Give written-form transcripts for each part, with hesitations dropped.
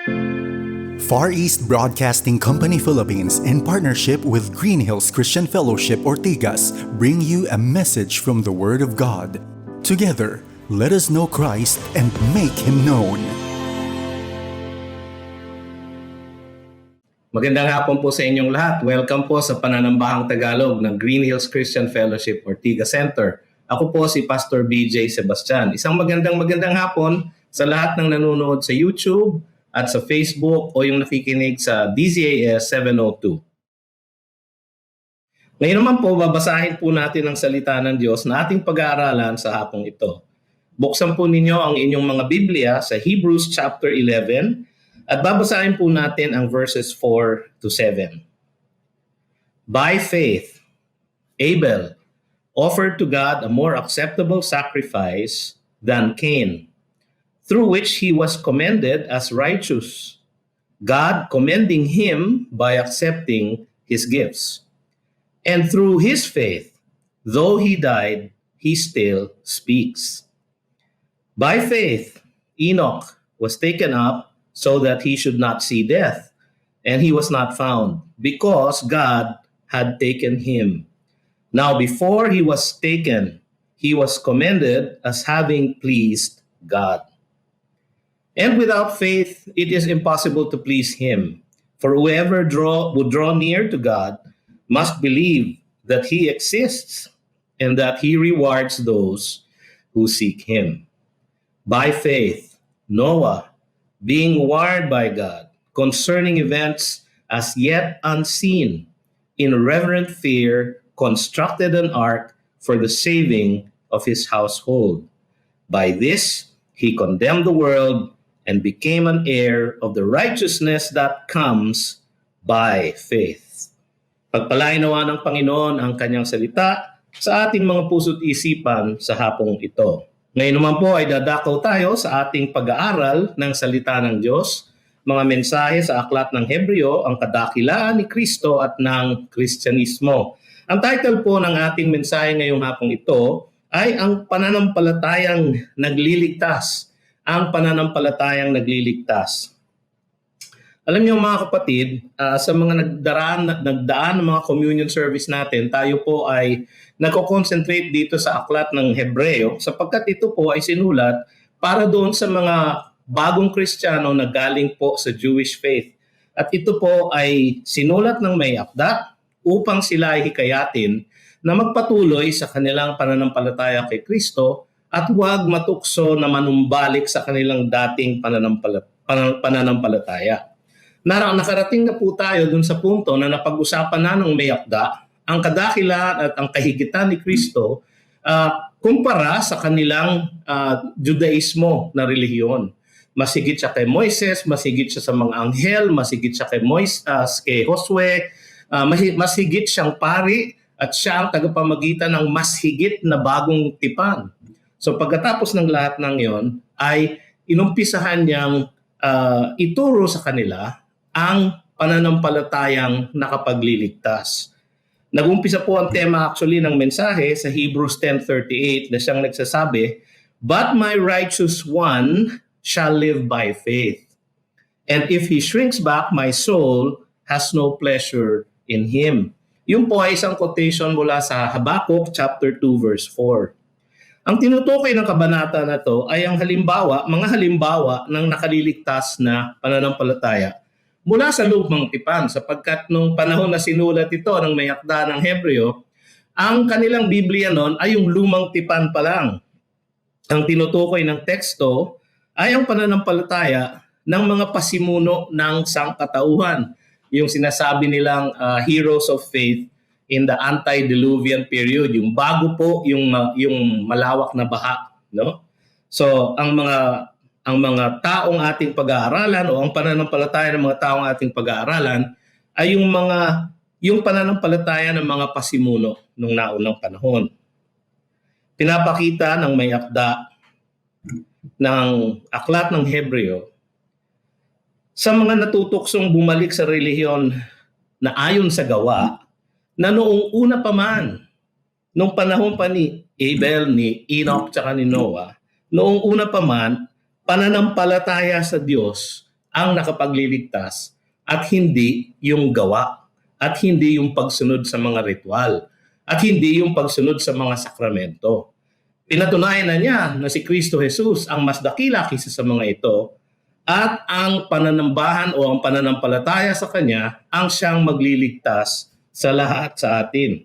Far East Broadcasting Company Philippines, in partnership with Green Hills Christian Fellowship Ortigas, bring you a message from the Word of God. Together, let us know Christ and make Him known. Magandang hapon po sa inyong lahat. Welcome po sa Pananambahang Tagalog ng Green Hills Christian Fellowship Ortigas Center. Ako po si Pastor BJ Sebastian. Isang magandang hapon sa lahat ng nanonood sa YouTube at sa Facebook o yung nakikinig sa DZAS 702. Ngayon naman po, babasahin po natin ang salita ng Diyos na ating pag-aaralan sa hapong ito. Buksan po ninyo ang inyong mga Biblia sa Hebrews chapter 11 at babasahin po natin ang verses 4 to 7. By faith, Abel offered to God a more acceptable sacrifice than Cain, through which he was commended as righteous, God commending him by accepting his gifts. And through his faith, though he died, he still speaks. By faith, Enoch was taken up so that he should not see death, and he was not found, because God had taken him. Now before he was taken, he was commended as having pleased God. And without faith, it is impossible to please him. For whoever would draw near to God must believe that he exists and that he rewards those who seek him. By faith, Noah, being warned by God concerning events as yet unseen, in reverent fear, constructed an ark for the saving of his household. By this, he condemned the world and became an heir of the righteousness that comes by faith. Pagpalain nawa ng Panginoon ang kanyang salita sa ating mga puso't isipan sa hapong ito. Ngayon naman po ay dadakaw tayo sa ating pag-aaral ng salita ng Diyos, mga mensahe sa aklat ng Hebreo, ang kadakilaan ni Kristo at ng Kristyanismo. Ang title po ng ating mensahe ngayong hapong ito ay ang pananampalatayang nagliligtas. Ang pananampalatayang nagliligtas. Alam niyo mga kapatid, sa mga nagdaan ng mga communion service natin, tayo po ay nagko-concentrate dito sa aklat ng Hebreo sapagkat ito po ay sinulat para doon sa mga bagong Kristiyano na galing po sa Jewish faith. At ito po ay sinulat ng may akda upang sila ay hikayatin na magpatuloy sa kanilang pananampalataya kay Kristo at huwag matukso na manumbalik sa kanilang dating pananampalataya. Nakarating na po tayo dun sa punto na napag-usapan na ng may akda ang kadakilaan at ang kahigitan ni Kristo kumpara sa kanilang Judaismo na relihiyon. Masigit siya kay Moises, masigit siya sa mga anghel, masigit siya kay Josue, masigit siyang pari at siya ang tagapamagitan ng mas higit na bagong tipan. So pagkatapos ng lahat ng yon ay inumpisahan niyang ituro sa kanila ang pananampalatayang nakapagliligtas. Nag-umpisa po ang tema actually ng mensahe sa Hebrews 10:38 na siyang nagsasabi, "But my righteous one shall live by faith. And if he shrinks back, my soul has no pleasure in him." Yun po ay isang quotation mula sa Habakkuk chapter 2 verse 4. Ang tinutukoy ng kabanata na to ay ang mga halimbawa ng nakaliligtas na pananampalataya mula sa lumang tipan sapagkat nung panahon na sinulat ito ng may akda ng Hebreo, ang kanilang Biblia noon ay yung lumang tipan pa lang. Ang tinutukoy ng teksto ay ang pananampalataya ng mga pasimuno ng sangkatauhan, yung sinasabi nilang heroes of faith in the antediluvian period, yung bago po yung malawak na baha, no? So ang mga taong ating pag-aaralan o ang pananampalataya ng mga taong ating pag-aaralan ay yung pananampalataya ng mga pasimuno nung naunang panahon. Pinapakita ng may akda ng aklat ng Hebreo sa mga natutuksong bumalik sa relihiyon na ayon sa gawa, na noong una pa man, nung panahon pa ni Abel, ni Enoch, tsaka ni Noah, noong una pa man, pananampalataya sa Diyos ang nakapagliligtas at hindi yung gawa at hindi yung pagsunod sa mga ritual at hindi yung pagsunod sa mga sakramento. Pinatunayan na niya na si Kristo Jesus ang mas dakila kaysa sa mga ito at ang pananambahan o ang pananampalataya sa Kanya ang siyang magliligtas sa lahat sa atin.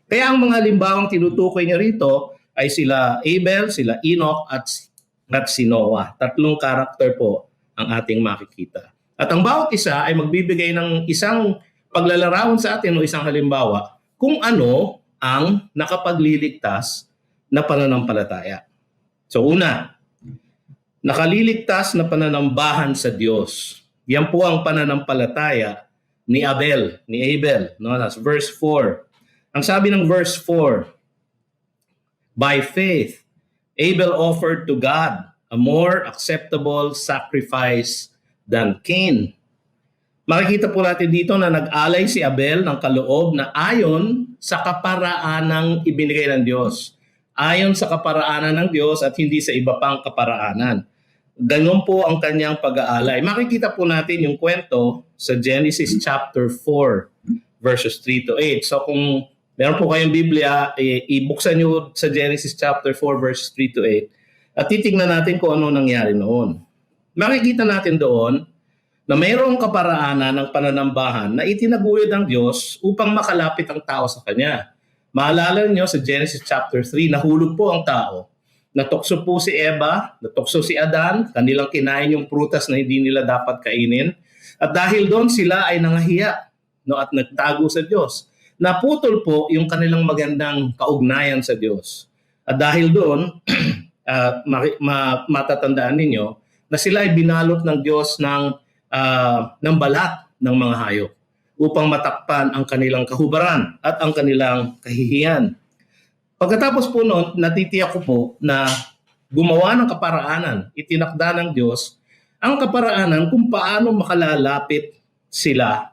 Kaya ang mga halimbawang tinutukoy niya rito ay sila Abel, sila Enoch at si Noah. 3 karakter po ang ating makikita. At ang bawat isa ay magbibigay ng isang paglalarawan sa atin o isang halimbawa kung ano ang nakapagliligtas na pananampalataya. So una, nakaliligtas na pananambahan sa Diyos. Yan po ang pananampalataya ni Abel. No? That's verse 4. Ang sabi ng verse 4, by faith, Abel offered to God a more acceptable sacrifice than Cain. Makikita po natin dito na nag-alay si Abel ng kaloob na ayon sa kaparaanang ibinigay ng Diyos. Ayon sa kaparaanan ng Diyos at hindi sa iba pang kaparaanan. Ganun po ang kanyang pag-aalay. Makikita po natin yung kwento sa Genesis chapter 4 verses 3 to 8. So kung meron po kayong Biblia, ibuksan nyo sa Genesis chapter 4 verses 3 to 8 at titignan natin kung ano nangyari noon. Makikita natin doon na mayroong kaparaanan ng pananambahan na itinaguyod ng Diyos upang makalapit ang tao sa Kanya. Maalala niyo sa Genesis chapter 3, nahulog po ang tao. Natukso po si Eva, natukso si Adan, kanilang kinain yung prutas na hindi nila dapat kainin. At dahil doon sila ay nangahiya at nagtago sa Diyos. Naputol po yung kanilang magandang kaugnayan sa Diyos. At dahil doon, matatandaan ninyo na sila ay binalot ng Diyos ng balat ng mga hayop upang matakpan ang kanilang kahubaran at ang kanilang kahihiyan. Pagkatapos po noon, natitiyak ko po na gumawa ng kaparaanan, itinakda ng Diyos ang kaparaanan kung paano makalalapit sila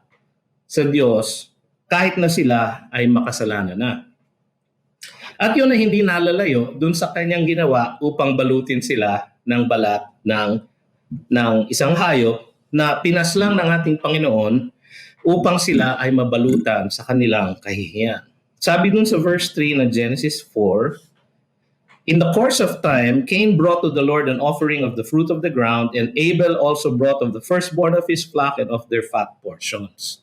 sa Diyos kahit na sila ay makasalanan na. At yun ay hindi nalalayo dun sa kanyang ginawa upang balutin sila ng balat ng isang hayop na pinaslang ng ating Panginoon upang sila ay mabalutan sa kanilang kahihiyan. Sabi dun sa verse 3 ng Genesis 4, in the course of time, Cain brought to the Lord an offering of the fruit of the ground, and Abel also brought of the firstborn of his flock and of their fat portions.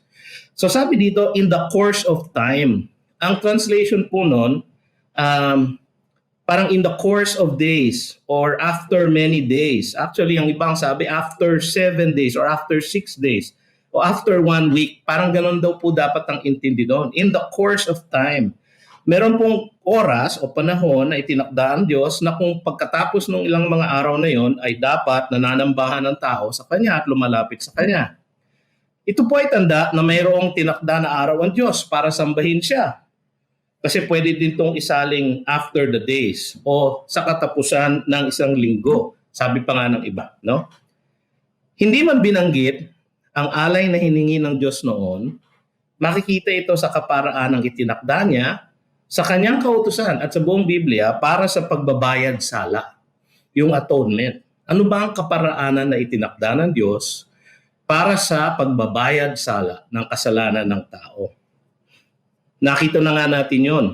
So sabi dito, in the course of time. Ang translation po nun, parang in the course of days or after many days. Actually, ang ibang sabi, after 7 days or after 6 days. O after 1 week, parang ganun daw po dapat ang intindi doon. In the course of time. Meron pong oras o panahon na itinakdaan Diyos na kung pagkatapos ng ilang mga araw na yon ay dapat nananambahan ng tao sa Kanya at lumalapit sa Kanya. Ito po ay tanda na mayroong tinakda na araw ang Diyos para sambahin siya. Kasi pwede din itong isaling after the days o sa katapusan ng isang linggo. Sabi pa nga ng iba, no? Hindi man binanggit ang alay na hiningi ng Diyos noon, makikita ito sa kaparaan ng itinakda niya sa kanyang kautusan at sa buong Biblia para sa pagbabayad sala, yung atonement. Ano ba ang kaparaanan na itinakda ng Diyos para sa pagbabayad sala ng kasalanan ng tao? Nakita na nga natin yon.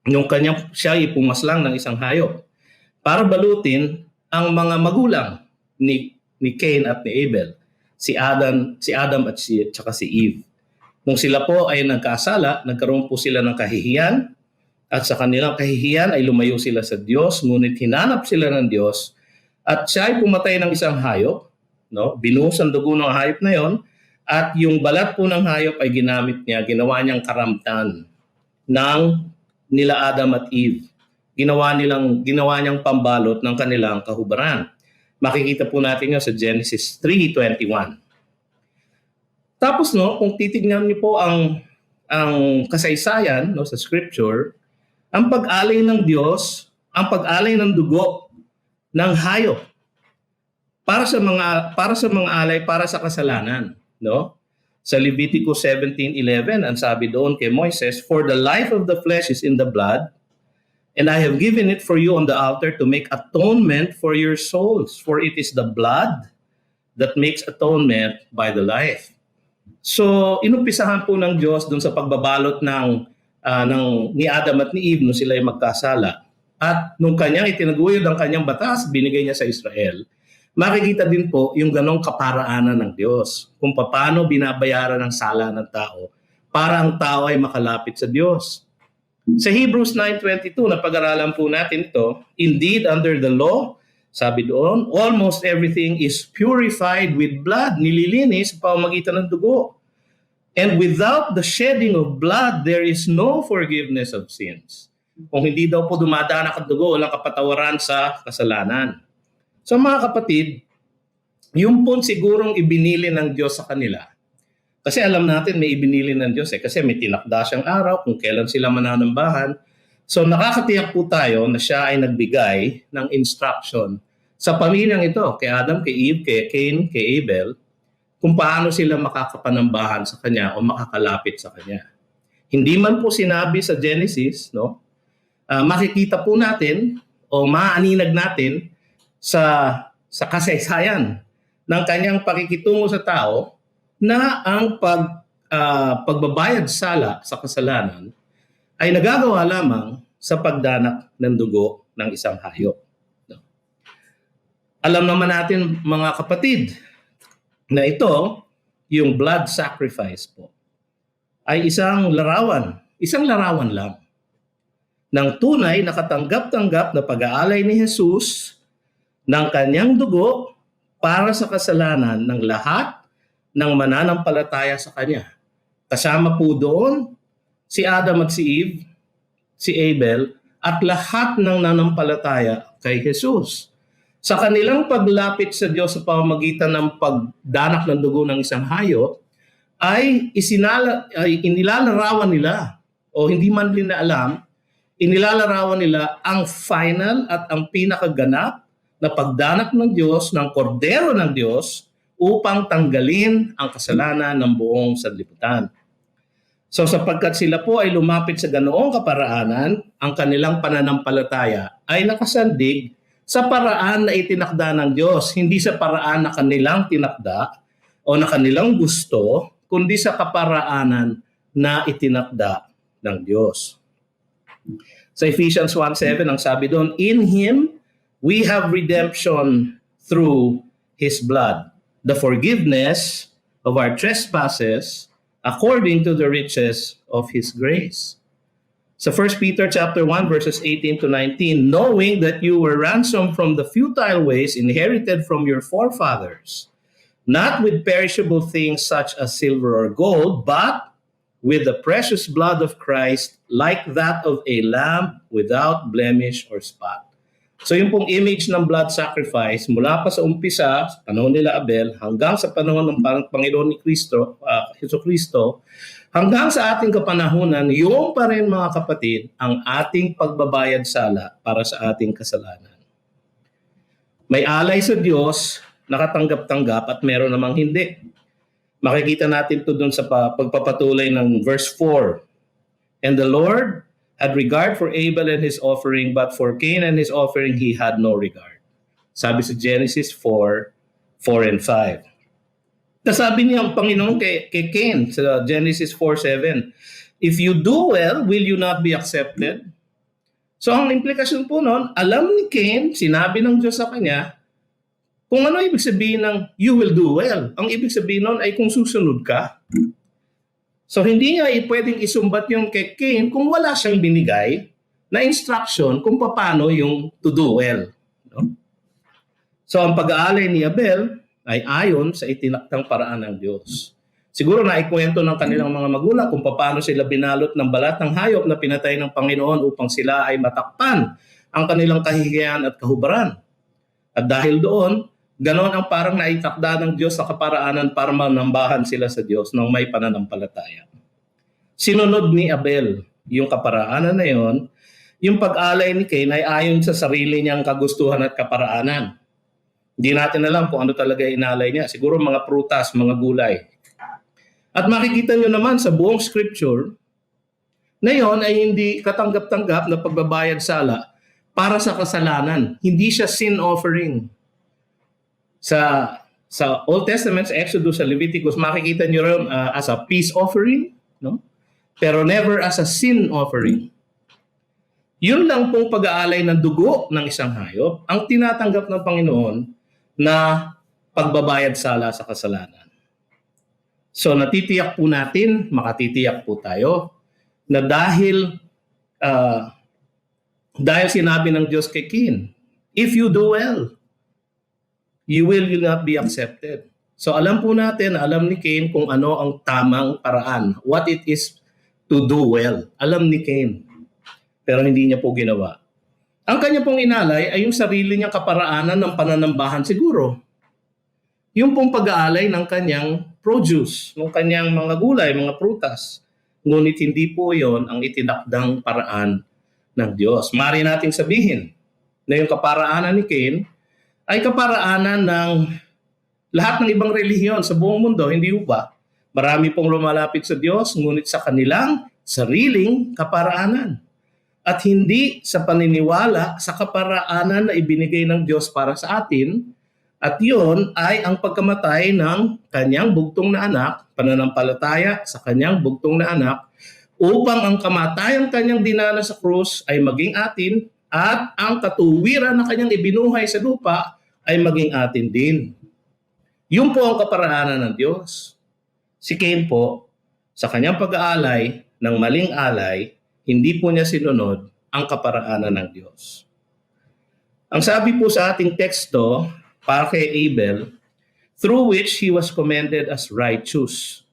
Yung siya ipumaslang ng isang hayop para balutin ang mga magulang ni Cain at ni Abel. Si Adam at saka si Eve. Nung sila po ay nagkasala, nagkaroon po sila ng kahihiyan at sa kanilang kahihiyan ay lumayo sila sa Diyos, ngunit hinanap sila ng Diyos at siya ay pumatay ng isang hayop, no? Binuhos ang dugo ng hayop na yon at yung balat po ng hayop ay ginamit niya, ginawa niyang karamtan ng nila Adam at Eve. Ginawa niyang pambalot ng kanilang kahubaran. Makikita po natin yun sa Genesis 3:21. Tapos kung titignan niyo po ang kasaysayan sa scripture, ang pag-alay ng Diyos, ang pag-alay ng dugo ng hayop para sa mga alay para sa kasalanan, no? Sa Leviticus 17:11, ang sabi doon kay Moises, for the life of the flesh is in the blood, and I have given it for you on the altar to make atonement for your souls. For it is the blood that makes atonement by the life. So, inumpisahan po ng Diyos dun sa pagbabalot ni Adam at ni Eve nung sila ay magkasala. At nung kanyang itinaguyod ang kanyang batas, binigay niya sa Israel, makikita din po yung ganong kaparaanan ng Diyos. Kung paano binabayaran ang sala ng tao para ang tao ay makalapit sa Diyos. Sa Hebrews 9:22, napag-aralan po natin ito, indeed under the law, sabi doon, almost everything is purified with blood, nililinis sa pamamagitan ng dugo. And without the shedding of blood, there is no forgiveness of sins. Kung hindi daw po dumadaan ang dugo, walang kapatawaran sa kasalanan. So mga kapatid, yung po sigurong ibinili ng Diyos sa kanila. Kasi alam natin may ibinili ng Diyos kasi may tinakda siyang araw kung kailan sila mananambahan. So nakakatiyak po tayo na siya ay nagbigay ng instruction sa pamilyang ito, kay Adam, kay Eve, kay Cain, kay Abel, kung paano sila makakapanambahan sa kanya o makakalapit sa kanya. Hindi man po sinabi sa Genesis, no? Makikita po natin o maaninag natin sa kasaysayan ng kanyang pakikitungo sa tao na ang pagbabayad sala sa kasalanan ay nagagawa lamang sa pagdanak ng dugo ng isang hayop. No? Alam naman natin mga kapatid, na ito, yung blood sacrifice po, ay isang larawan lang ng tunay na katanggap-tanggap na pag-aalay ni Jesus ng kanyang dugo para sa kasalanan ng lahat ng mananampalataya sa kanya. Kasama po doon si Adam at si Eve, si Abel, at lahat ng nanampalataya kay Jesus. Sa kanilang paglapit sa Diyos sa pamamagitan ng pagdanak ng dugo ng isang hayop, ay inilalarawan nila, o hindi man din na alam, inilalarawan nila ang final at ang pinakaganap na pagdanak ng Diyos, ng kordero ng Diyos, upang tanggalin ang kasalanan ng buong sanlibutan. So sapagkat sila po ay lumapit sa ganoong kaparaanan, ang kanilang pananampalataya ay nakasandig sa paraan na itinakda ng Diyos, hindi sa paraan na kanilang tinakda o na kanilang gusto, kundi sa kaparaanan na itinakda ng Diyos. Sa Ephesians 1:7, ang sabi doon, in Him we have redemption through His blood, the forgiveness of our trespasses according to the riches of His grace. Sa 1 Peter chapter 1 verses 18 to 19, knowing that you were ransomed from the futile ways inherited from your forefathers, not with perishable things such as silver or gold, but with the precious blood of Christ, like that of a lamb without blemish or spot. So yung pong image ng blood sacrifice, mula pa sa umpisa, sa panahon nila Abel, hanggang sa panahon ng Panginoon ni Kristo, Jesucristo, hanggang sa ating kapanahunan, yung pa rin mga kapatid, ang ating pagbabayad sala para sa ating kasalanan. May alay sa Diyos, nakatanggap-tanggap at meron namang hindi. Makikita natin ito dun sa pagpapatuloy ng verse 4. And the Lord had regard for Abel and his offering, but for Cain and his offering he had no regard. Sabi sa Genesis 4:4 and 5. Nasabi niya ang Panginoon kay Cain sa Genesis 4:7, if you do well, will you not be accepted? So ang implikasyon po noon, alam ni Cain, sinabi ng Diyos sa kanya, kung ano ibig sabihin ng you will do well. Ang ibig sabihin noon ay kung susunod ka. So hindi niya pwedeng isumbat yung kay Cain kung wala siyang binigay na instruction kung paano yung to do well. No? So ang pag-aalay ni Abel ay ayon sa itinaktang paraan ng Diyos. Siguro na ikwento ng kanilang mga magulang kung paano sila binalot ng balat ng hayop na pinatay ng Panginoon upang sila ay matakpan ang kanilang kahihiyan at kahubaran. At dahil doon, ganon ang parang naitakda ng Diyos sa kaparaanan para manambahan sila sa Diyos ng may pananampalataya. Sinunod ni Abel yung kaparaanan na yon, yung pag-alay ni Cain ay ayon sa sarili niyang kagustuhan at kaparaanan. Hindi natin alam kung ano talaga inalay niya. Siguro mga prutas, mga gulay. At makikita nyo naman sa buong scripture na yon ay hindi katanggap-tanggap na pagbabayad sala para sa kasalanan. Hindi siya sin offering. Sa Sa Old Testament, sa Exodus, sa Leviticus, makikita nyo rin as a peace offering, no? Pero never as a sin offering. Yun lang pong pag-aalay ng dugo ng isang hayop ang tinatanggap ng Panginoon na pagbabayad sala sa kasalanan. So natitiyak po natin, makatitiyak po tayo, na dahil sinabi ng Diyos kay Cain, if you do well, you will not be accepted. So alam po natin, alam ni Cain kung ano ang tamang paraan, what it is to do well. Alam ni Cain, pero hindi niya po ginawa. Ang kanya pong inalay ay yung sarili niyang kaparaanan ng pananambahan siguro. Yung pong pag-aalay ng kanyang produce, ng kanyang mga gulay, mga prutas. Ngunit hindi po yon ang itinakdang paraan ng Diyos. Mari nating sabihin na yung kaparaanan ni Cain ay kaparaanan ng lahat ng ibang relihiyon sa buong mundo, hindi ba? Marami pong lumalapit sa Diyos, ngunit sa kanilang sariling kaparaanan. At hindi sa paniniwala sa kaparaanan na ibinigay ng Diyos para sa atin, at yun ay ang pagkamatay ng kanyang bugtong na anak, pananampalataya sa kanyang bugtong na anak, upang ang kamatayang kanyang dinala sa krus ay maging atin, at ang katuwiran na kanyang ibinuhay sa lupa ay maging atin din. Yun po ang kaparaanan ng Diyos. Si Cain po, sa kanyang pag-aalay ng maling alay, hindi po niya sinunod ang kaparaanan ng Diyos. Ang sabi po sa ating teksto, para kay Abel, through which he was commended as righteous,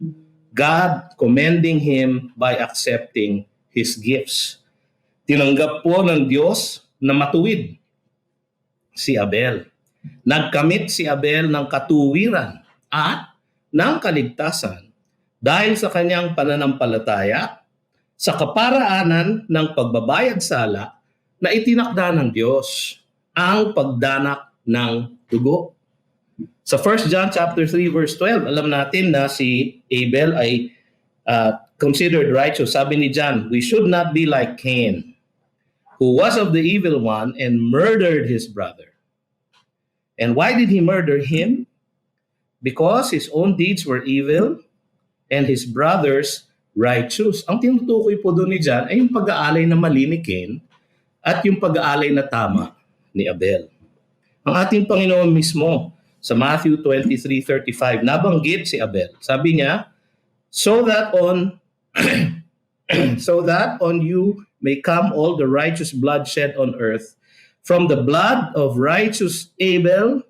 God commending him by accepting his gifts. Tinanggap po ng Diyos na matuwid si Abel. Nagkamit si Abel ng katuwiran at ng kaligtasan dahil sa kanyang pananampalataya sa kaparaanan ng pagbabayad sala na itinakda ng Diyos, ang pagdanak ng dugo. Sa 1 John chapter 3 verse 12, alam natin na si Abel ay considered righteous. Sabi ni John, we should not be like Cain, who was of the evil one and murdered his brother. And why did he murder him? Because his own deeds were evil and his brothers righteous. Ang tinutukoy po doon ni John ay yung pag-aalay na mali ni Cain at yung pag-aalay na tama ni Abel. Ang ating Panginoon mismo sa Matthew 23:35, nabanggit si Abel. Sabi niya, so that on you may come all the righteous blood shed on earth, from the blood of righteous Abel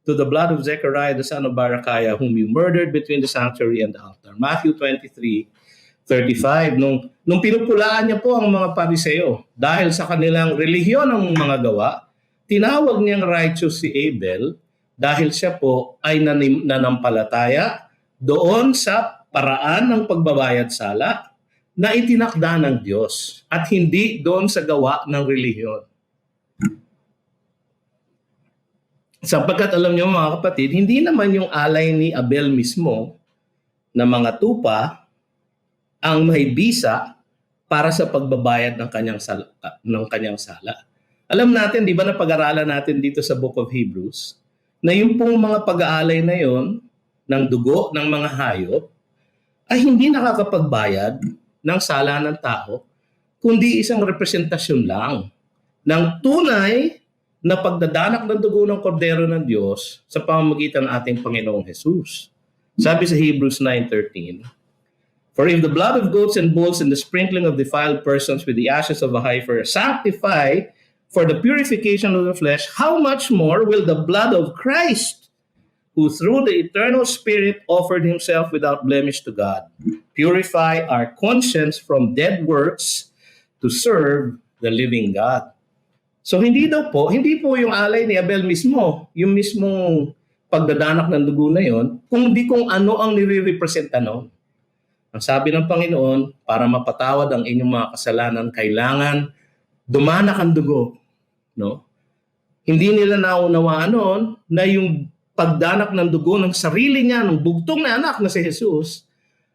to the blood of Zechariah the son of Barachiah, whom you murdered between the sanctuary and the altar. Matthew 23:35. Nung pinupulaan niya po ang mga Pariseo dahil sa kanilang relihiyon ng mga gawa, tinawag niyang righteous si Abel dahil siya po ay nanampalataya doon sa paraan ng pagbabayad sala na itinakda ng Diyos at hindi doon sa gawa ng relihiyon. Sapagkat alam niyo mga kapatid, hindi naman yung alay ni Abel mismo na mga tupa ang may bisa para sa pagbabayad ng kanyang sala. Alam natin, di ba, na pag-aralan natin dito sa Book of Hebrews, na yung pong mga pag-aalay na yon ng dugo ng mga hayop ay hindi nakakapagbayad ng sala ng tao, kundi isang representasyon lang ng tunay na pagdadanak ng dugo ng kordero ng Diyos sa pamamagitan ng ating Panginoong Jesus. Sabi sa Hebrews 9:13, for if the blood of goats and bulls and the sprinkling of defiled persons with the ashes of a heifer sanctify for the purification of the flesh, how much more will the blood of Christ, who through the eternal Spirit offered himself without blemish to God, purify our conscience from dead works to serve the living God. So hindi po yung alay ni Abel mismo, yung mismong pagdadanak ng dugo na yon, kundi kung ano ang nire-representa noon. Ang sabi ng Panginoon, para mapatawad ang inyong mga kasalanan, kailangan dumanak ang dugo. No? Hindi nila naunawaan noon na yung pagdanak ng dugo ng sarili niya, ng bugtong na anak na si Jesus,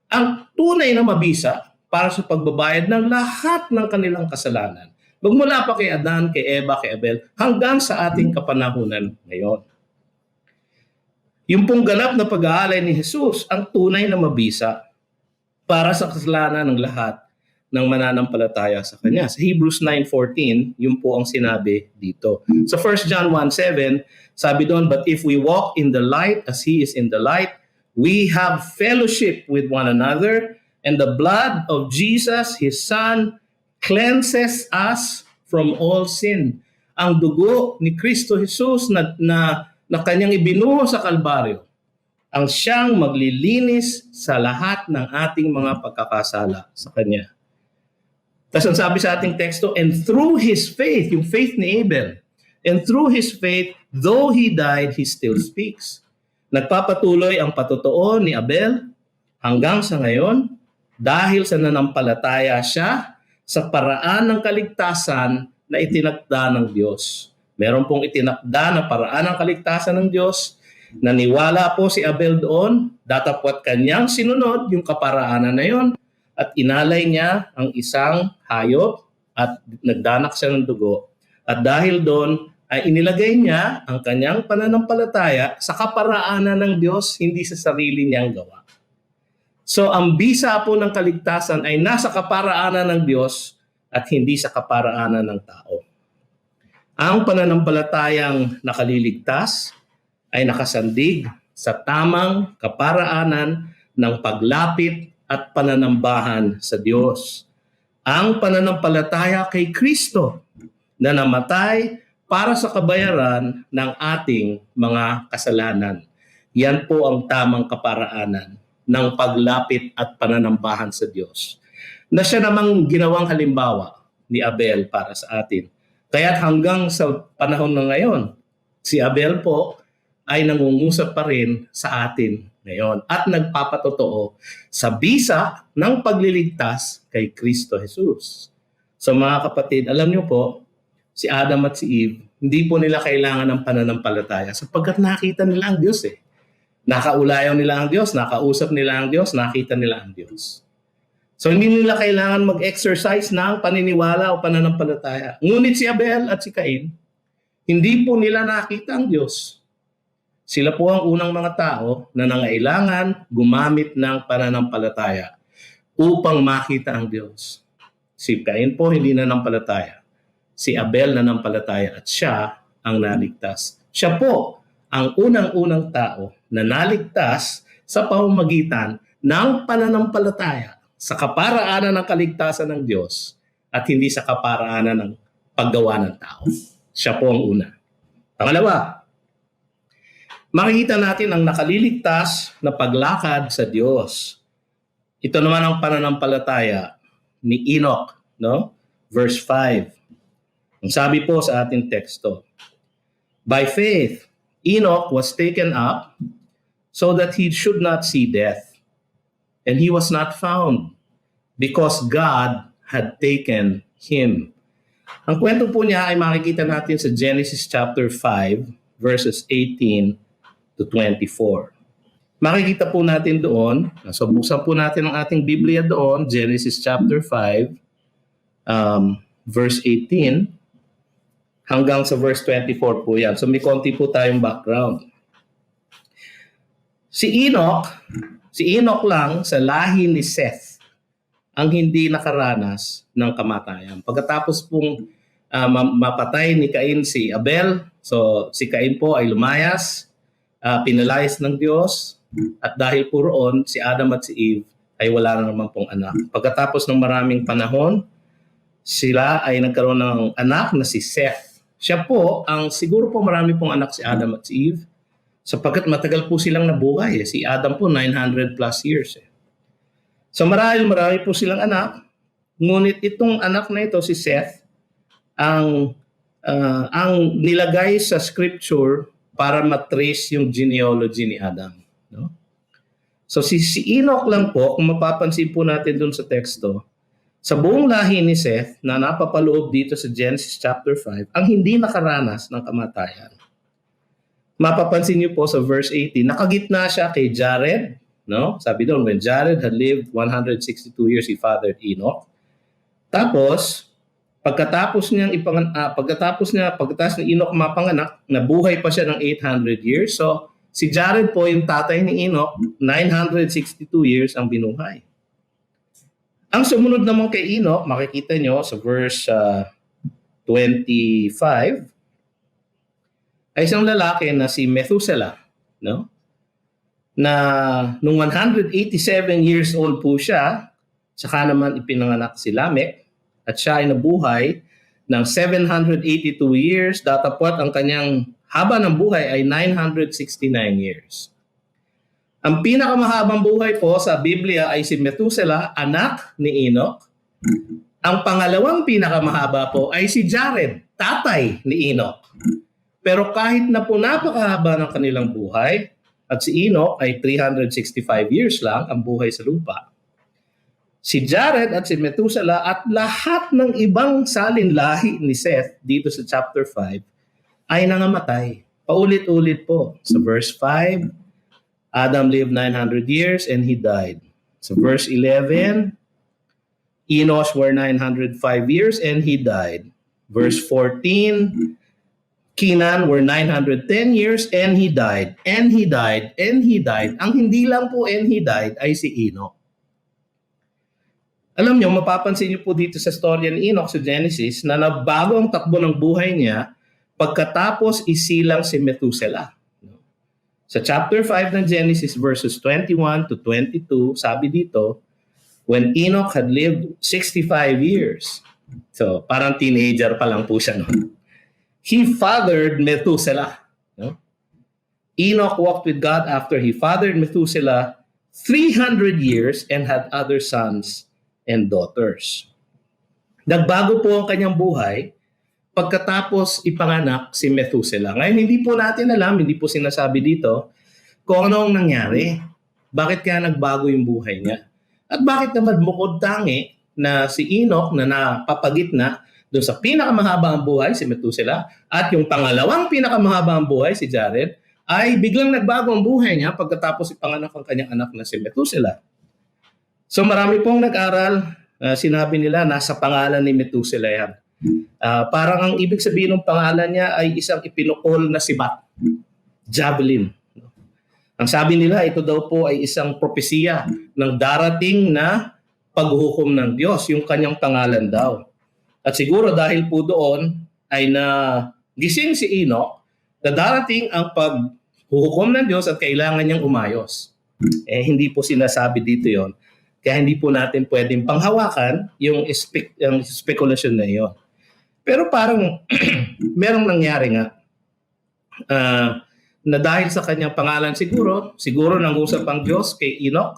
ang tunay na mabisa para sa pagbabayad ng lahat ng kanilang kasalanan. Magmula pa kay Adan, kay Eva, kay Abel, hanggang sa ating kapanahunan ngayon. Yung pong ganap na pag-aalay ni Jesus ang tunay na mabisa para sa kasalanan ng lahat ng mananampalataya sa Kanya. Sa Hebrews 9:14, yun po ang sinabi dito. Sa 1 John 1:7, sabi doon, "But if we walk in the light as He is in the light, we have fellowship with one another, and the blood of Jesus, His Son, cleanses us from all sin." Ang dugo ni Kristo Jesus na Kanyang ibinuho sa Kalbaryo, ang siyang maglilinis sa lahat ng ating mga pagkakasala sa Kanya. Tapos ang sabi sa ating teksto, "And through His faith," yung faith ni Abel, "and through His faith, though he died, he still speaks." Nagpapatuloy ang patotoo ni Abel hanggang sa ngayon dahil sa nanampalataya siya sa paraan ng kaligtasan na itinakda ng Diyos. Meron pong itinakda na paraan ng kaligtasan ng Diyos. Naniwala po si Abel doon, datapwat kanyang sinunod yung kaparaanan na yon, at inalay niya ang isang hayop at nagdanak siya ng dugo. At dahil doon ay inilagay niya ang kanyang pananampalataya sa kaparaanan ng Diyos, hindi sa sarili niyang gawa. So ang bisa po ng kaligtasan ay nasa kaparaanan ng Diyos at hindi sa kaparaanan ng tao. Ang pananampalatayang nakaliligtas ay nakasandig sa tamang kaparaanan ng paglapit at pananambahan sa Diyos. Ang pananampalataya kay Kristo na namatay para sa kabayaran ng ating mga kasalanan. Yan po ang tamang kaparaanan ng paglapit at pananambahan sa Diyos, na siya namang ginawang halimbawa ni Abel para sa atin. Kaya hanggang sa panahon na ngayon, si Abel po ay nangungusap pa rin sa atin ngayon at nagpapatotoo sa bisa ng pagliligtas kay Kristo Jesus. So mga kapatid, alam niyo po, si Adam at si Eve, hindi po nila kailangan ng pananampalataya sapagkat nakita nila ang Diyos eh. Nakaulayaw nila ang Diyos, nakausap nila ang Diyos, nakita nila ang Diyos. So hindi nila kailangan mag-exercise ng paniniwala o pananampalataya. Ngunit si Abel at si Cain, hindi po nila nakita ang Diyos. Sila po ang unang mga tao na nangailangan gumamit ng pananampalataya upang makita ang Diyos. Si Cain po hindi nanampalataya. Si Abel nanampalataya at siya ang naligtas. Siya po ang unang-unang tao na naligtas sa pamamagitan ng pananampalataya sa kaparaanan ng kaligtasan ng Diyos at hindi sa kaparaanan ng paggawa ng tao. Siya po ang una. Pangalawa, makikita natin ang nakaliligtas na paglakad sa Diyos. Ito naman ang pananampalataya ni Enoch, no? Verse 5. Ang sabi po sa ating teksto, "By faith, Enoch was taken up so that he should not see death. And he was not found because God had taken him." Ang kwento po niya ay makikita natin sa Genesis chapter 5, verses 18 to 24. Makikita po natin doon, so buksan po natin ang ating Biblia doon, Genesis chapter 5, verse 18, hanggang sa verse 24 po yan. So may konti po tayong background. Si Enoch lang sa lahi ni Seth ang hindi nakaranas ng kamatayan. Pagkatapos pong mapatay ni Cain si Abel, so si Cain po ay lumayas, pinalayas ng Diyos, at dahil po roon, si Adam at si Eve ay wala na naman pong anak. Pagkatapos ng maraming panahon, sila ay nagkaroon ng anak na si Seth. Siya po, siguro po marami pong anak si Adam at si Eve, sapagkat matagal po silang nabuhay. Si Adam po 900 plus years. So marami po silang anak, ngunit itong anak na ito, si Seth, ang nilagay sa scripture para matrace yung genealogy ni Adam. No? So si Enoch lang po, kung mapapansin po natin dun sa teksto, sa buong lahi ni Seth na napapaloob dito sa Genesis chapter 5, ang hindi nakaranas ng kamatayan. Mapapansin niyo po sa verse 18, nakagitna siya kay Jared. No? Sabi doon, when Jared had lived 162 years, he fathered Enoch. Tapos, pagkatapos ni Enoch mapanganak, nabuhay pa siya ng 800 years. So, Si Jared po, yung tatay ni Enoch, 962 years ang binuhay. Ang sumunod naman kay Enoch, makikita nyo sa verse 25, ay isang lalaki na si Methuselah, no? Na nung 187 years old po siya, saka naman ipinanganak si Lamech, at siya ay nabuhay ng 782 years, datapwat ang kanyang haba ng buhay ay 969 years. Ang pinakamahabang buhay po sa Biblia ay si Methuselah, anak ni Enoch. Ang pangalawang pinakamahaba po ay si Jared, tatay ni Enoch. Pero kahit na po napakahaba ng kanilang buhay, at si Enoch ay 365 years lang ang buhay sa lupa, si Jared at si Methuselah at lahat ng ibang salinlahi ni Seth dito sa chapter 5 ay nangamatay. Paulit-ulit po. Sa verse 5, Adam lived 900 years and he died. Sa verse 11, Enosh were 905 years and he died. Verse 14, Kenan were 910 years and he died. And he died. And he died. Ang hindi lang po and he died ay si Enoch. Alam nyo, mapapansin nyo po dito sa storya ni Enoch sa Genesis na nabago ang takbo ng buhay niya pagkatapos isilang si Methuselah. Sa chapter 5 ng Genesis verses 21 to 22, sabi dito, when Enoch had lived 65 years, so parang teenager pa lang po siya noon, he fathered Methuselah. No? Enoch walked with God after he fathered Methuselah 300 years and had other sons and daughters. Nagbago po ang kanyang buhay pagkatapos ipanganak si Methuselah. Ngayon, hindi po natin alam, hindi po sinasabi dito kung ano ang nangyari. Bakit kaya nagbago yung buhay niya? At bakit naman bukod tangi na si Enoch na napapagitna doon sa pinakamahabang buhay si Methuselah at yung pangalawang pinakamahabang buhay si Jared ay biglang nagbago ang buhay niya pagkatapos ipanganak ang kanyang anak na si Methuselah. So marami pong nag-aral, sinabi nila nasa pangalan ni Methuselah yan. Parang ang ibig sabihin ng pangalan niya ay isang ipinukol na sibat, javelin. Ang sabi nila, ito daw po ay isang propesiya ng darating na paghuhukom ng Diyos, yung kanyang pangalan daw. At siguro dahil po doon ay nagising si Enoch na darating ang paghuhukom ng Diyos at kailangan niyang umayos. Hindi po sinasabi dito yon. Kaya hindi po natin pwedeng panghawakan yung spekulasyon na iyon. Pero parang merong nangyari nga na dahil sa kanyang pangalan siguro nangusap ang Diyos kay Enoch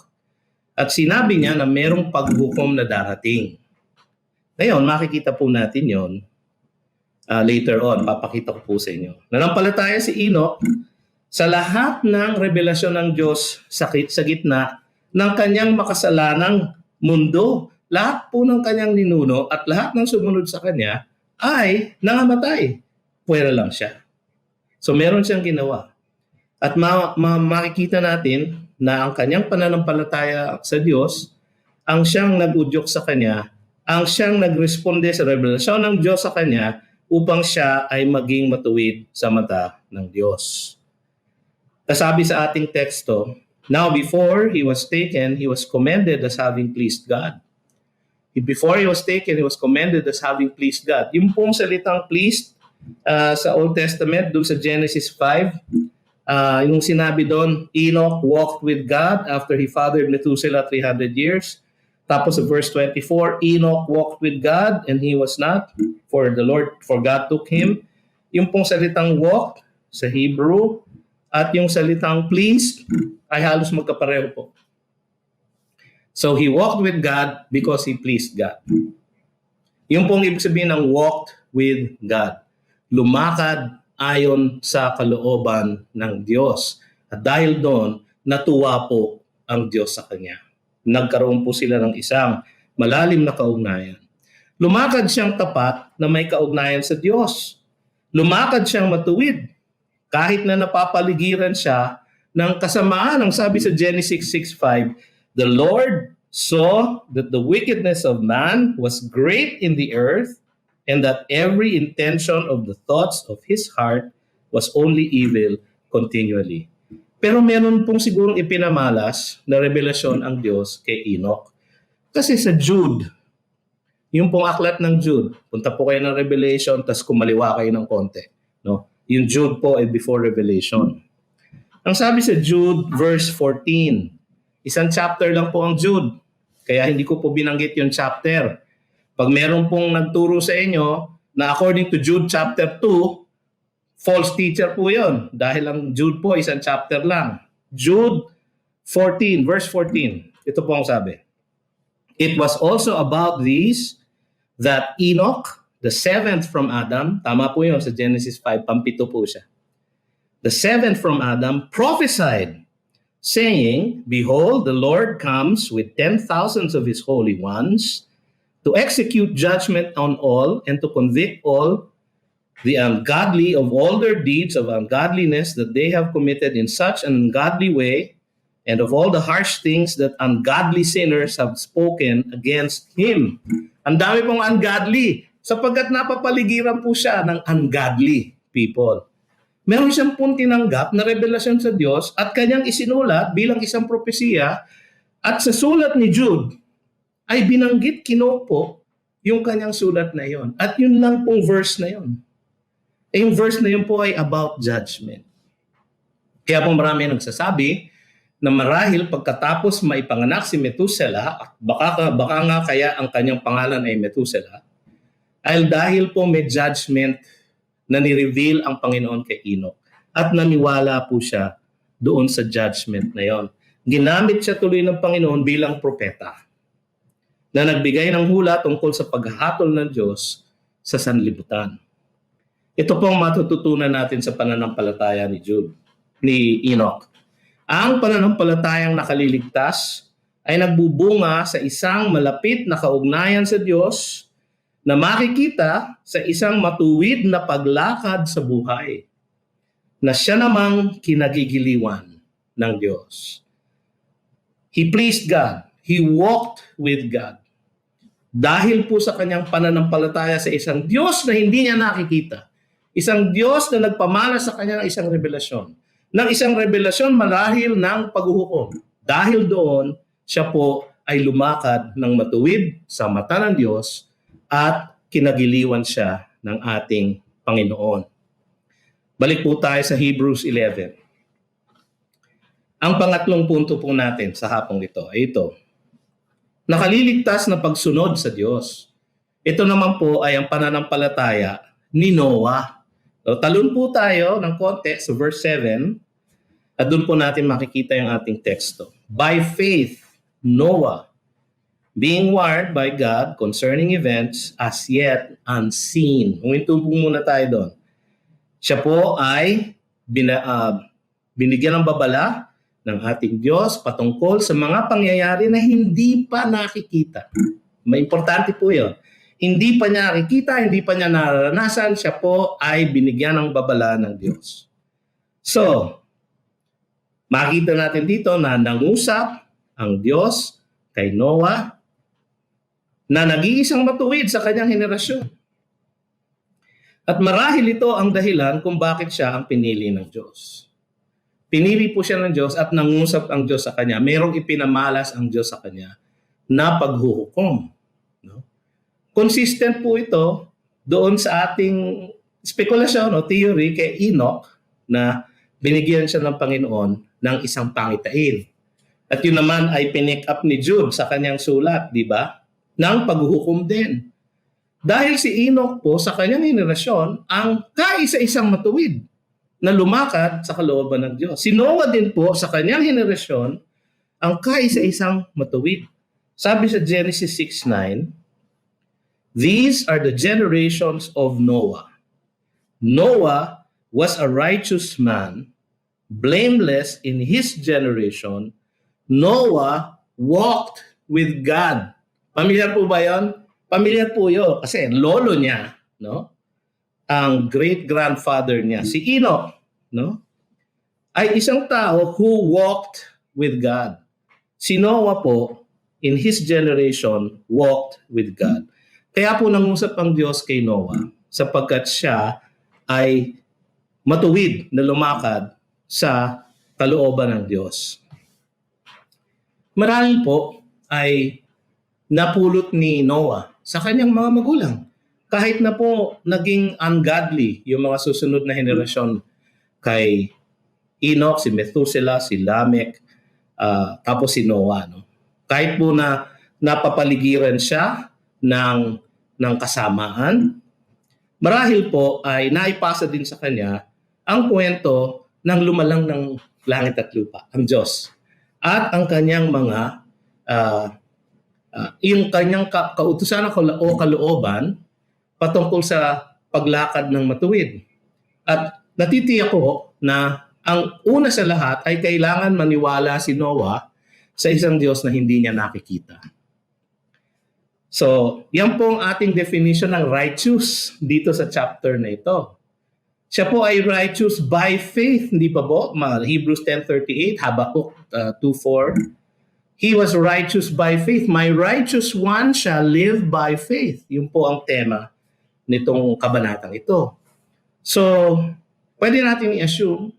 at sinabi niya na merong paghukom na darating. Ngayon, makikita po natin yon later on. Papakita ko po sa inyo. Nanampalataya si Enoch sa lahat ng revelasyon ng Diyos sa gitna ng kanyang makasalanang mundo. Lahat po ng kanyang ninuno at lahat ng sumunod sa kanya ay nangamatay. Puwera lang siya. So meron siyang ginawa. At makikita natin na ang kanyang pananampalataya sa Diyos, ang siyang nag-udyok sa kanya, ang siyang nagresponde sa revelasyon ng Diyos sa kanya upang siya ay maging matuwid sa mata ng Diyos. Kasabi sa ating teksto, now before he was taken, he was commended as having pleased God. Before he was taken, he was commended as having pleased God. Yung pong salitang pleased sa Old Testament, doon sa Genesis 5, yung sinabi doon, Enoch walked with God after he fathered Methuselah 300 years. Tapos sa verse 24, Enoch walked with God and he was not, for God took him. Yung pong salitang walk sa Hebrew at yung salitang pleased ay halos magkapareho po. So he walked with God because he pleased God. Yung pong ibig sabihin ng walked with God. Lumakad ayon sa kalooban ng Diyos. At dahil doon, natuwa po ang Diyos sa kanya. Nagkaroon po sila ng isang malalim na kaugnayan. Lumakad siyang tapat na may kaugnayan sa Diyos. Lumakad siyang matuwid. Kahit na napapaligiran siya ng kasamaan, ang sabi sa Genesis 6:5, the Lord saw that the wickedness of man was great in the earth, and that every intention of the thoughts of his heart was only evil continually. Pero meron pong sigurong ipinamalas na revelasyon ang Diyos kay Enoch. Kasi sa Jude, yung pong aklat ng Jude, punta po kayo ng Revelation, tas kumaliwa kayo ng konti. No? Yung Jude po ay before Revelation. Ang sabi sa Jude verse 14, isang chapter lang po ang Jude. Kaya hindi ko po binanggit yung chapter. Pag meron pong nagturo sa inyo na according to Jude chapter 2, false teacher po yun. Dahil ang Jude po isang chapter lang. Jude 14, verse 14. Ito po ang sabi. It was also about these that Enoch, the seventh from Adam, tama po yun sa Genesis 5, pampito po siya. The seventh from Adam prophesied, saying, Behold, the Lord comes with 10,000 of his holy ones to execute judgment on all and to convict all the ungodly of all their deeds of ungodliness that they have committed in such an ungodly way, and of all the harsh things that ungodly sinners have spoken against him. Ang dami pong ungodly, sapagkat napapaligiran po siya ng ungodly people. Meron siyang pong tinanggap na revelasyon sa Diyos at kanyang isinulat bilang isang propesiya, at sa sulat ni Jude ay binanggit kinupo yung kanyang sulat na yon. At yun lang pong verse na yon. Yung verse na yun po ay about judgment. Kaya po marami nagsasabi na marahil pagkatapos maipanganak si Methuselah, at baka nga kaya ang kanyang pangalan ay Methuselah, ay dahil po may judgment na ni-reveal ang Panginoon kay Enoch. At naniwala po siya doon sa judgment na yon. Ginamit siya tuloy ng Panginoon bilang propeta na nagbigay ng hula tungkol sa paghahatol ng Diyos sa sanlibutan. Ito pong matututunan natin sa pananampalataya ni Enoch. Ang pananampalatayang nakaliligtas ay nagbubunga sa isang malapit na kaugnayan sa Diyos na makikita sa isang matuwid na paglakad sa buhay na siya namang kinagigiliwan ng Diyos. He pleased God. He walked with God. Dahil po sa kanyang pananampalataya sa isang Diyos na hindi niya nakikita. Isang Diyos na nagpamana sa kanya ng isang revelasyon. Ng isang revelasyon marahil ng paghuhukom. Dahil doon, siya po ay lumakad ng matuwid sa mata ng Diyos at kinagiliwan siya ng ating Panginoon. Balik po tayo sa Hebrews 11. Ang pangatlong punto po natin sa hapong ito ay ito. Nakaliligtas na pagsunod sa Diyos. Ito naman po ay ang pananampalataya ni Noah. So, talon po tayo ng konti sa verse 7 at doon po natin makikita yung ating teksto. By faith, Noah, being warned by God concerning events as yet unseen. Huminto po muna tayo doon. Siya po ay binigyan ng babala ng ating Diyos patungkol sa mga pangyayari na hindi pa nakikita. May importante po yun. Hindi pa niya nakikita, hindi pa niya nararanasan, siya po ay binigyan ng babala ng Diyos. So, makita natin dito na nangusap ang Diyos kay Noah na nag-iisang matuwid sa kanyang henerasyon. At marahil ito ang dahilan kung bakit siya ang pinili ng Diyos. Pinili po siya ng Diyos at nangusap ang Diyos sa kanya. Merong ipinamalas ang Diyos sa kanya na paghuhukom. No? Consistent po ito doon sa ating spekulasyon o theory kay Enoch na binigyan siya ng Panginoon ng isang pangitain. At yun naman ay pinick up ni Jude sa kanyang sulat, di ba? Ng paghuhukom din. Dahil si Enoch po sa kanyang henerasyon ang kaisa-isang matuwid na lumakad sa kalooban ng Diyos. Si Noah din po sa kanyang henerasyon ang kaisa-isang matuwid. Sabi sa Genesis 6:9, these are the generations of Noah. Noah was a righteous man, blameless in his generation. Noah walked with God. Pamilyar po ba yun? Pamilyar po yun kasi lolo niya, no? Ang great-grandfather niya, si Enoch, no? Ay isang tao who walked with God. Si Noah po, in his generation, walked with God. Kaya po nangusap ang Diyos kay Noah sapagkat siya ay matuwid na lumakad sa kalooban ng Diyos. Marahil po ay napulot ni Noah sa kanyang mga magulang. Kahit na po naging ungodly yung mga susunod na henerasyon kay Enoch, si Methuselah, si Lamech, tapos si Noah. No? Kahit po na napapaligiran siya ng kasamaan, marahil po ay naipasa din sa kanya ang kwento ng lumalang ng langit at lupa, ang Diyos. At ang kanyang mga, yung kanyang kautusan o kalooban patungkol sa paglakad ng matuwid. At natitiyak ko na ang una sa lahat ay kailangan maniwala si Noah sa isang Diyos na hindi niya nakikita. So, yan po ang ating definition ng righteous dito sa chapter na ito. Siya po ay righteous by faith, hindi pa po? Hebrews 10:38, Habakkuk 2:4. He was righteous by faith. My righteous one shall live by faith. Yun po ang tema nitong kabanatang ito. So, pwede natin i-assume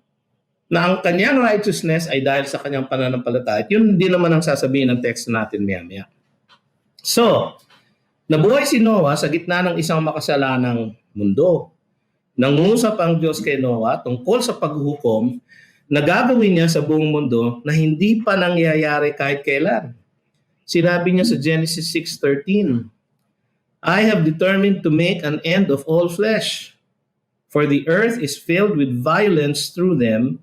na ang kanyang righteousness ay dahil sa kanyang pananampalataya. Yun din naman ang sasabihin ng text natin maya-maya. So, nabuhay si Noah sa gitna ng isang makasalanang mundo. Nangusap ang Diyos kay Noah tungkol sa paghuhukom na gagawin niya sa buong mundo na hindi pa nangyayari kahit kailan. Sinabi niya sa Genesis 6:13, I have determined to make an end of all flesh, for the earth is filled with violence through them.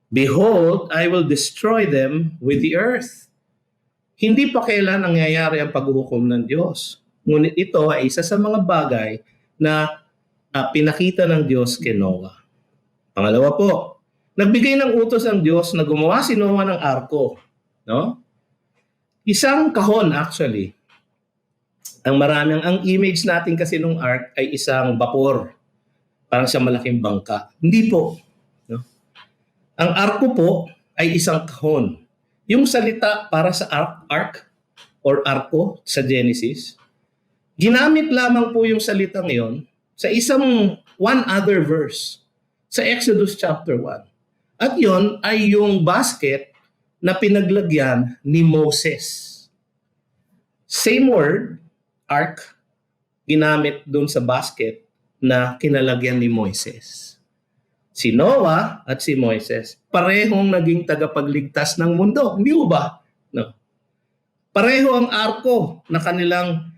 Behold, I will destroy them with the earth. Hindi pa kailan nangyayari ang paghuhukom ng Diyos. Ngunit ito ay isa sa mga bagay na pinakita ng Diyos kay Noah. Pangalawa po, nagbigay ng utos ang Diyos na gumawa si Noah ng arko. No? Isang kahon actually. Ang image natin kasi nung ark ay isang vapor. Parang sa malaking bangka. Hindi po. No? Ang arko po ay isang kahon. Yung salita para sa ark or arko sa Genesis, ginamit lamang po yung salitang yon sa isang one other verse sa Exodus chapter 1. At yon ay yung basket na pinaglagyan ni Moses. Same word, ark, ginamit dun sa basket na kinalagyan ni Moises. Si Noah at si Moises, parehong naging tagapagligtas ng mundo. Hindi ba? No. Pareho ang arko na kanilang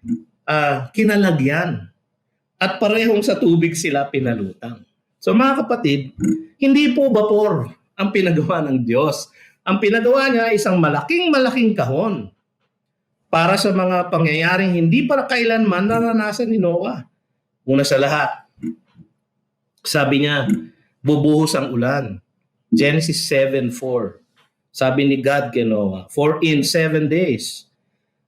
kinalagyan. At parehong sa tubig sila pinalutang. So mga kapatid, hindi po vapor ang pinagawa ng Diyos. Ang pinagawa niya ay isang malaking kahon para sa mga pangyayaring hindi para kailanman naranasan ni Noah. Una sa lahat, sabi niya, bubuhos ang ulan. Genesis 7:4. Sabi ni God kay Noah, for in 7 days,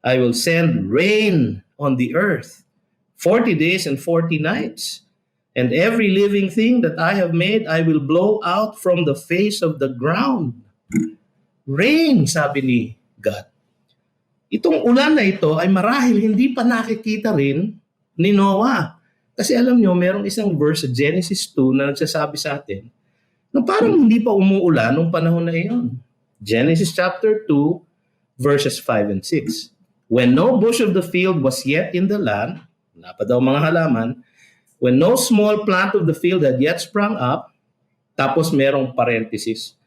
I will send rain on the earth, 40 days and 40 nights. And every living thing that I have made, I will blow out from the face of the ground. Rain, sabi ni God. Itong ulan na ito ay marahil hindi pa nakikita rin ni Noah. Kasi alam nyo, merong isang verse sa Genesis 2 na nagsasabi sa atin na parang hindi pa umuulan nung panahon na iyon. Genesis chapter 2, verses 5 and 6. When no bush of the field was yet in the land, wala pa daw mga halaman, when no small plant of the field had yet sprung up, tapos merong parenthesis,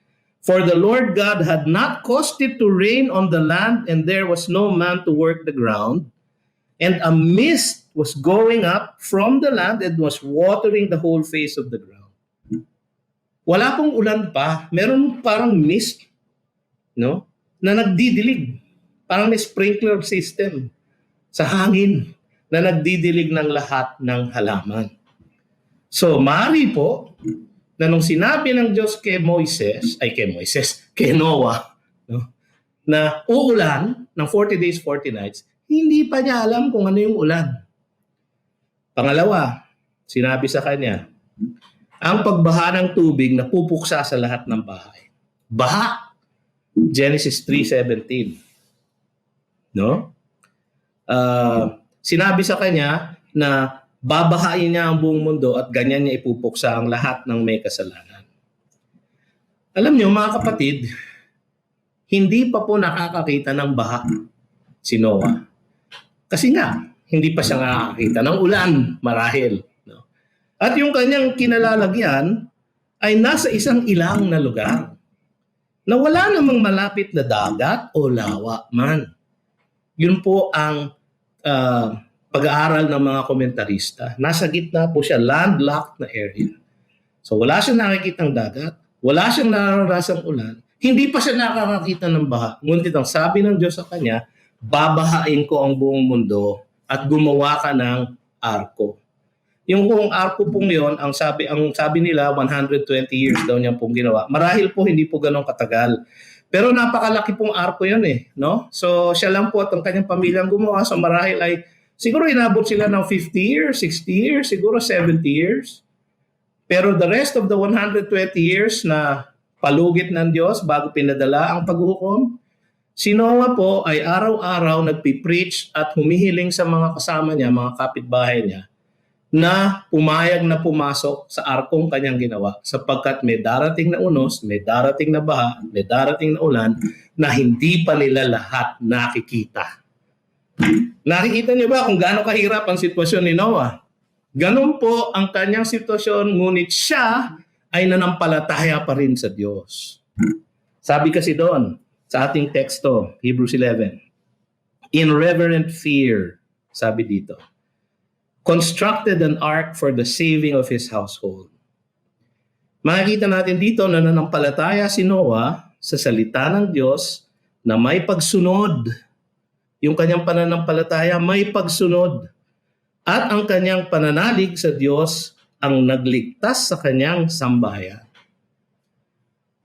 for the Lord God had not caused it to rain on the land, and there was no man to work the ground, and a mist was going up from the land and was watering the whole face of the ground. Wala pong ulan pa, meron parang mist, no, na nagdidilig. Parang may sprinkler system sa hangin na nagdidilig ng lahat ng halaman. So, maaari po na nung sinabi ng Diyos kay Noah, no, na uulan ng 40 days, 40 nights, hindi pa niya alam kung ano yung ulan. Pangalawa, sinabi sa kanya, ang pagbaha ng tubig na pupuksa sa lahat ng bahay. Baha. Genesis 3:17. No? Sinabi sa kanya na babahain niya ang buong mundo at ganyan niya ipupuksa ang lahat ng may kasalanan. Alam niyo mga kapatid, hindi pa po nakakakita ng baha si Noah. Kasi nga, hindi pa siya nakakakita ng ulan marahil. No? At yung kanyang kinalalagyan ay nasa isang ilang na lugar na wala namang malapit na dagat o lawa man. Yun po ang pag-aaral ng mga komentarista. Nasa gitna po siya, landlocked na area. So wala siyang nakikitang dagat, wala siyang nararasang ulan, hindi pa siya nakakakita ng baha. Ngunit ang sabi ng Diyos sa kanya, babahain ko ang buong mundo at gumawa ka ng arko. Yung kung arko pong yun, ang sabi nila 120 years daw niya pong ginawa. Marahil po hindi po ganun katagal. Pero napakalaki pong arko yun no? So siya lang po at ang kanyang pamilyang gumawa. So marahil ay siguro inabot sila ng 50 years, 60 years, siguro 70 years. Pero the rest of the 120 years na palugit ng Diyos bago pinadala ang paghuhukom, si Noah po ay araw-araw nagpipreach at humihiling sa mga kasama niya, mga kapitbahay niya, na pumayag na pumasok sa arkong kanyang ginawa sapagkat may darating na unos, may darating na baha, may darating na ulan na hindi pa nila lahat nakikita. Nakikita niyo ba kung gaano kahirap ang sitwasyon ni Noah? Ganun po ang kanyang sitwasyon, ngunit siya ay nanampalataya pa rin sa Diyos. Sabi kasi doon sa ating teksto, Hebrews 11, in reverent fear, sabi dito, constructed an ark for the saving of his household. Makikita natin dito na nanampalataya si Noah sa salita ng Diyos na may pagsunod. Yung kanyang pananampalataya may pagsunod. At ang kanyang pananalig sa Diyos ang nagligtas sa kanyang sambahayan.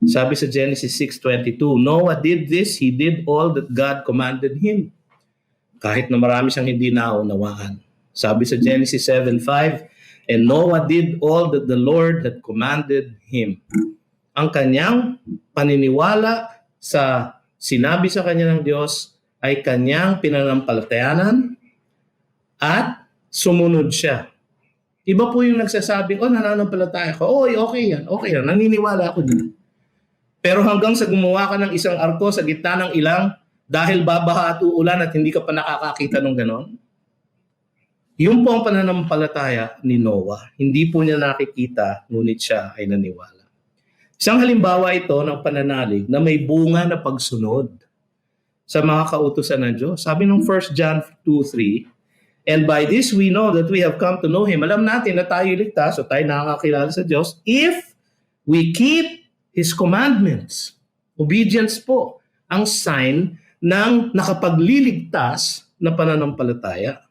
Sabi sa Genesis 6:22, Noah did this, he did all that God commanded him. Kahit na marami siyang hindi naunawaan. Sabi sa Genesis 7:5, and Noah did all that the Lord had commanded him. Ang kanyang paniniwala sa sinabi sa kanya ng Diyos ay kanyang pinanampalatayanan at sumunod siya. Iba po yung nagsasabi, nananampalataya ko. Okay yan, naniniwala ako din. Pero hanggang sa gumawa ka ng isang arko sa gitna ng ilang dahil babaha at uulan at hindi ka pa nakakakita ng ganon, yung po ang pananampalataya ni Noah. Hindi po niya nakikita, ngunit siya ay naniwala. Isang halimbawa ito ng pananalig na may bunga na pagsunod sa mga kautusan ng Diyos. Sabi ng 1 John 2:3, and by this we know that we have come to know Him. Alam natin na tayo ligtas o tayo nakakakilala sa Diyos if we keep His commandments. Obedience po ang sign ng nakapagliligtas na pananampalataya.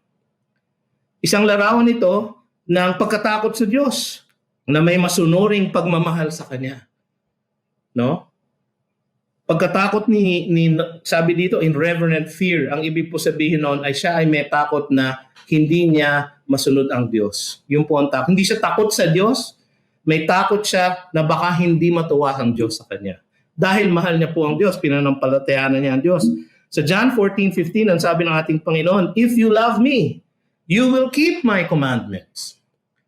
Isang larawan ito ng pagkatakot sa Diyos na may masunuring pagmamahal sa Kanya. No? Pagkatakot ni sabi dito, in reverent fear, ang ibig po sabihin noon ay siya ay may takot na hindi niya masunod ang Diyos. Yun po ang takot. Hindi siya takot sa Diyos, may takot siya na baka hindi matuwa ang Diyos sa Kanya. Dahil mahal niya po ang Diyos, pinanampalatayanan niya ang Diyos. Sa John 14:15, ang sabi ng ating Panginoon, if you love me, you will keep my commandments.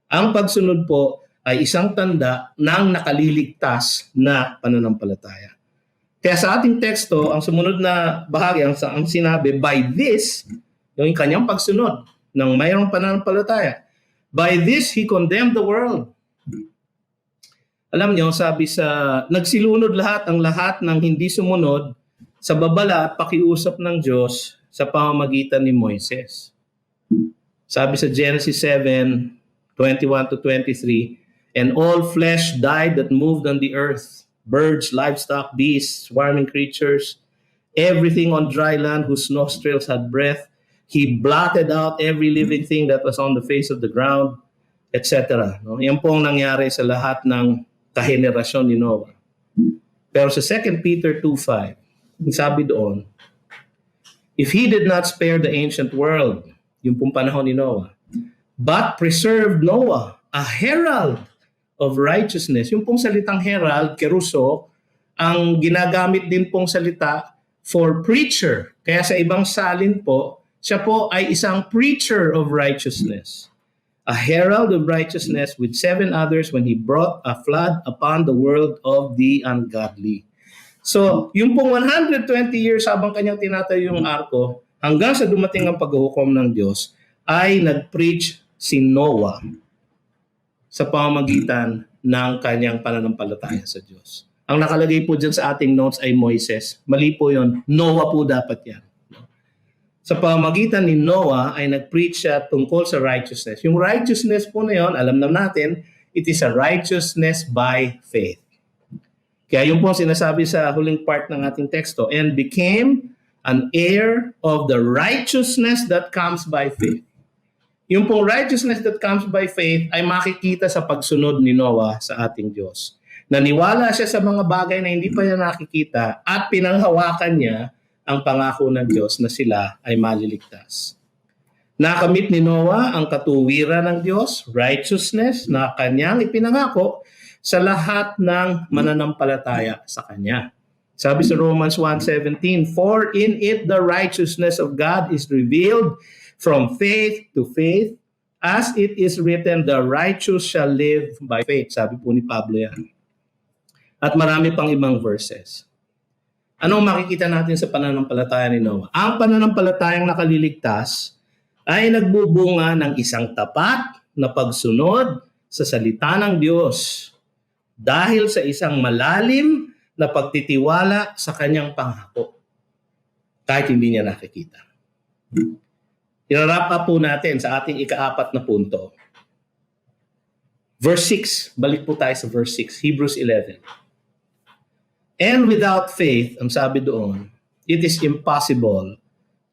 Ang pagsunod po ay isang tanda ng nakaliligtas na pananampalataya. Kaya sa ating teksto, ang sumunod na bahagi, ang sinabi, by this, yung kanyang pagsunod ng mayroong pananampalataya, by this he condemned the world. Alam niyo, sabi sa, nagsilunod lahat ng hindi sumunod sa babala at pakiusap ng Diyos sa pamamagitan ni Moises. Sabi sa Genesis 7:21-23, and all flesh died that moved on the earth, birds, livestock, beasts, swarming creatures, everything on dry land whose nostrils had breath. He blotted out every living thing that was on the face of the ground, etc. No? Yan po ang nangyari sa lahat ng kahenerasyon ni Noah. Pero sa 2 Peter 2:5, sabi doon, if he did not spare the ancient world, yung pong panahon ni Noah, but preserved Noah, a herald of righteousness. Yung pong salitang herald, keruso, ang ginagamit din pong salita for preacher. Kaya sa ibang salin po, siya po ay isang preacher of righteousness. a herald of righteousness with 7 others when he brought a flood upon the world of the ungodly. So, yung pong 120 years habang kanyang tinatayo yung arko, hanggang sa dumating ang paghuhukom ng Diyos, ay nag-preach si Noah sa pamamagitan ng kanyang pananampalataya sa Diyos. Ang nakalagay po dyan sa ating notes ay Moises. Mali po yun. Noah po dapat yan. Sa pamamagitan ni Noah ay nag-preach siya tungkol sa righteousness. Yung righteousness po na yun, alam na natin, it is a righteousness by faith. Kaya yung po sinasabi sa huling part ng ating teksto, and became an heir of the righteousness that comes by faith. Yung pong righteousness that comes by faith ay makikita sa pagsunod ni Noah sa ating Diyos. Naniwala siya sa mga bagay na hindi pa niya nakikita at pinanghawakan niya ang pangako ng Diyos na sila ay maliligtas. Nakamit ni Noah ang katuwiran ng Diyos, righteousness na kanyang ipinangako sa lahat ng mananampalataya sa kanya. Sabi sa Romans 1:17, for in it the righteousness of God is revealed from faith to faith, as it is written, the righteous shall live by faith. Sabi po ni Pablo yan. At marami pang ibang verses. Anong makikita natin sa pananampalataya ni Noah? Ang pananampalatayang nakaliligtas ay nagbubunga ng isang tapat na pagsunod sa salita ng Diyos dahil sa isang malalim na pagtitiwala sa kanyang pangako kahit hindi niya nakikita. I-wrap up po natin sa ating ika-4 na punto. Verse 6, balik po tayo sa verse 6, Hebrews 11. And without faith, ang sabi doon, it is impossible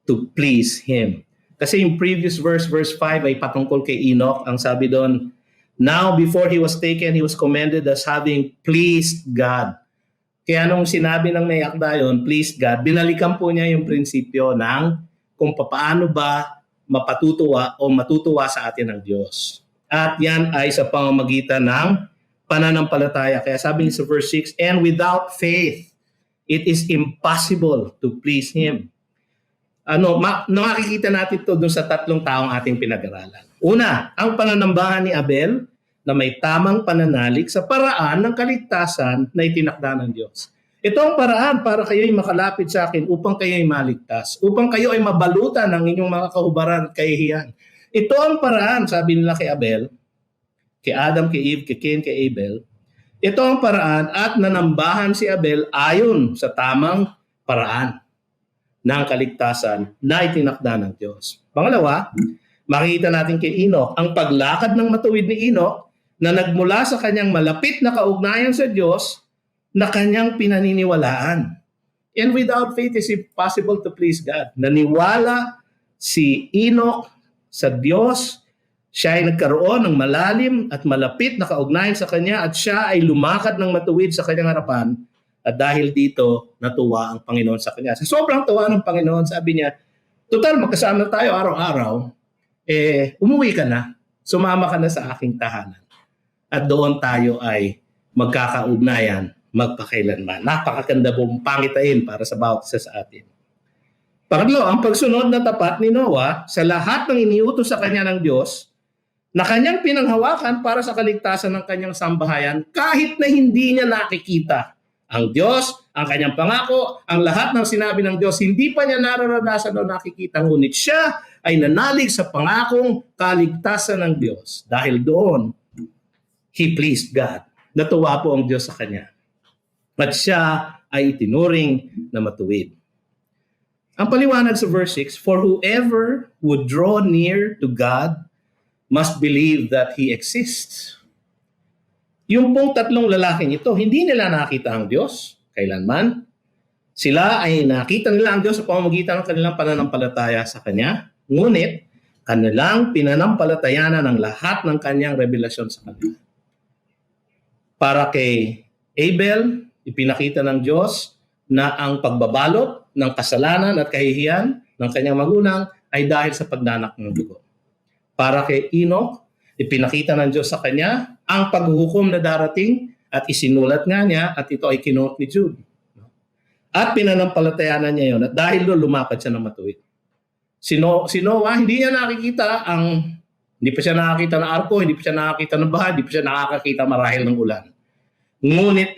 to please Him. Kasi yung previous verse, verse 5, ay patungkol kay Enoch. Ang sabi doon, now before he was taken, he was commended as having pleased God. Kaya nung sinabi ng may akda yun, pleased God, binalikan po niya yung prinsipyo ng kung paano ba mapatutuwa o matutuwa sa atin ng Diyos. At yan ay sa pamamagitan ng pananampalataya. Kaya sabi niya sa verse 6, and without faith, it is impossible to please Him. Nakikita natin ito dun sa 3 taong ating pinag-aralan. Una, ang pananambahan ni Abel na may tamang pananalig sa paraan ng kaligtasan na itinakda ng Diyos. Ito ang paraan para kayo'y makalapit sa akin upang kayo'y maligtas, upang kayo ay mabalutan ng inyong mga kahubaran at kahihiyan. Ito ang paraan, sabi nila kay Abel, kay Adam, kay Eve, kay Cain, kay Abel. Ito ang paraan at nanambahan si Abel ayon sa tamang paraan ng kaligtasan na itinakda ng Diyos. Pangalawa, makikita natin kay Enoch ang paglakad ng matuwid ni Enoch na nagmula sa kanyang malapit na kaugnayan sa Diyos na kanyang pinaniniwalaan. And without faith, it's impossible to please God. Naniwala si Enoch sa Diyos. Siya ay nagkaroon ng malalim at malapit na kaugnayan sa Kanya at siya ay lumakad ng matuwid sa Kanyang harapan at dahil dito natuwa ang Panginoon sa Kanya. Sa sobrang tuwa ng Panginoon, sabi niya, total magkasama tayo araw-araw, umuwi ka na, sumama ka na sa aking tahanan. At doon tayo ay magkakaugnayan, magpakailanman. Napakaganda pong pangitain para sa bawat isa sa atin. Pangatlo, ang pagsunod na tapat ni Noah sa lahat ng iniutos sa kanya ng Diyos na kanyang pinanghawakan para sa kaligtasan ng kanyang sambahayan kahit na hindi niya nakikita. Ang Diyos, ang kanyang pangako, ang lahat ng sinabi ng Diyos, hindi pa niya nararanasan o nakikita. Ngunit siya ay nanalig sa pangakong kaligtasan ng Diyos. Dahil doon, he pleased God. Natuwa po ang Diyos sa kanya. At siya ay itinuring na matuwid. Ang paliwanag sa verse 6, for whoever would draw near to God must believe that He exists. Yung pong 3 lalaking ito, hindi nila nakita ang Diyos kailanman. Sila ay nakita nila ang Diyos sa pamamagitan ng kanilang pananampalataya sa Kanya. Ngunit, kanilang pinanampalatayanan ng lahat ng Kanyang revelasyon sa Kanya. Para kay Abel, ipinakita ng Diyos na ang pagbabalot ng kasalanan at kahihiyan ng kanyang magulang ay dahil sa pagdanak ng dugo. Para kay Enoch, ipinakita ng Diyos sa kanya ang paghuhukom na darating at isinulat nga niya at ito ay kinuot ni Jude. At pinanampalatayanan niya yun at dahil doon lumapad siya ng matuwid. Si Noah, hindi niya nakikita ang Hindi pa siya nakakita ng arko, hindi pa siya nakakita ng baha, hindi pa siya nakakakita marahil ng ulan. Ngunit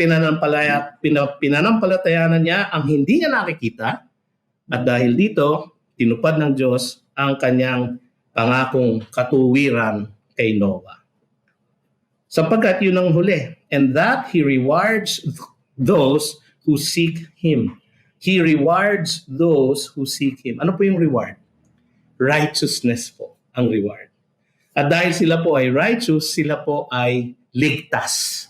pinanampalatayanan niya ang hindi niya nakikita at dahil dito, tinupad ng Diyos ang kanyang pangakong katuwiran kay Noah. Sapagkat yun ang huli. And that He rewards those who seek Him. He rewards those who seek Him. Ano po yung reward? Righteousness po ang reward. At dahil sila po ay righteous, sila po ay ligtas.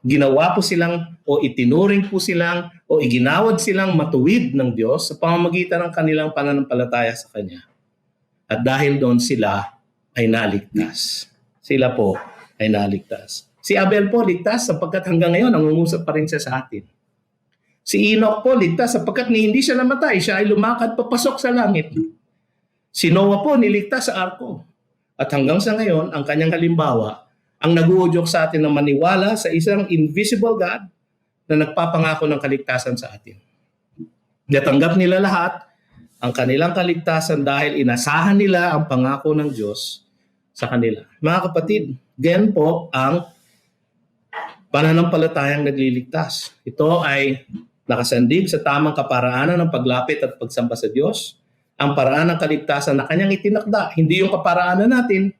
Ginawa po silang o itinuring po silang o iginawad silang matuwid ng Diyos sa pamamagitan ng kanilang pananampalataya sa Kanya. At dahil doon sila ay naligtas. Sila po ay naligtas. Si Abel po ligtas sapagkat hanggang ngayon nangungusap pa rin siya sa atin. Si Enoch po ligtas sapagkat hindi siya namatay, siya ay lumakad papasok sa langit. Si Noah po niligtas sa arko. At hanggang sa ngayon, ang kanyang halimbawa ang nag-uudyok sa atin na maniwala sa isang invisible God na nagpapangako ng kaligtasan sa atin. Natanggap nila lahat ang kanilang kaligtasan dahil inasahan nila ang pangako ng Diyos sa kanila. Mga kapatid, ganyan po ang pananampalatayang nagliligtas. Ito ay nakasandig sa tamang kaparaanan ng paglapit at pagsamba sa Diyos, ang paraan ng kaligtasan na Kanyang itinakda, hindi yung kaparaanan natin,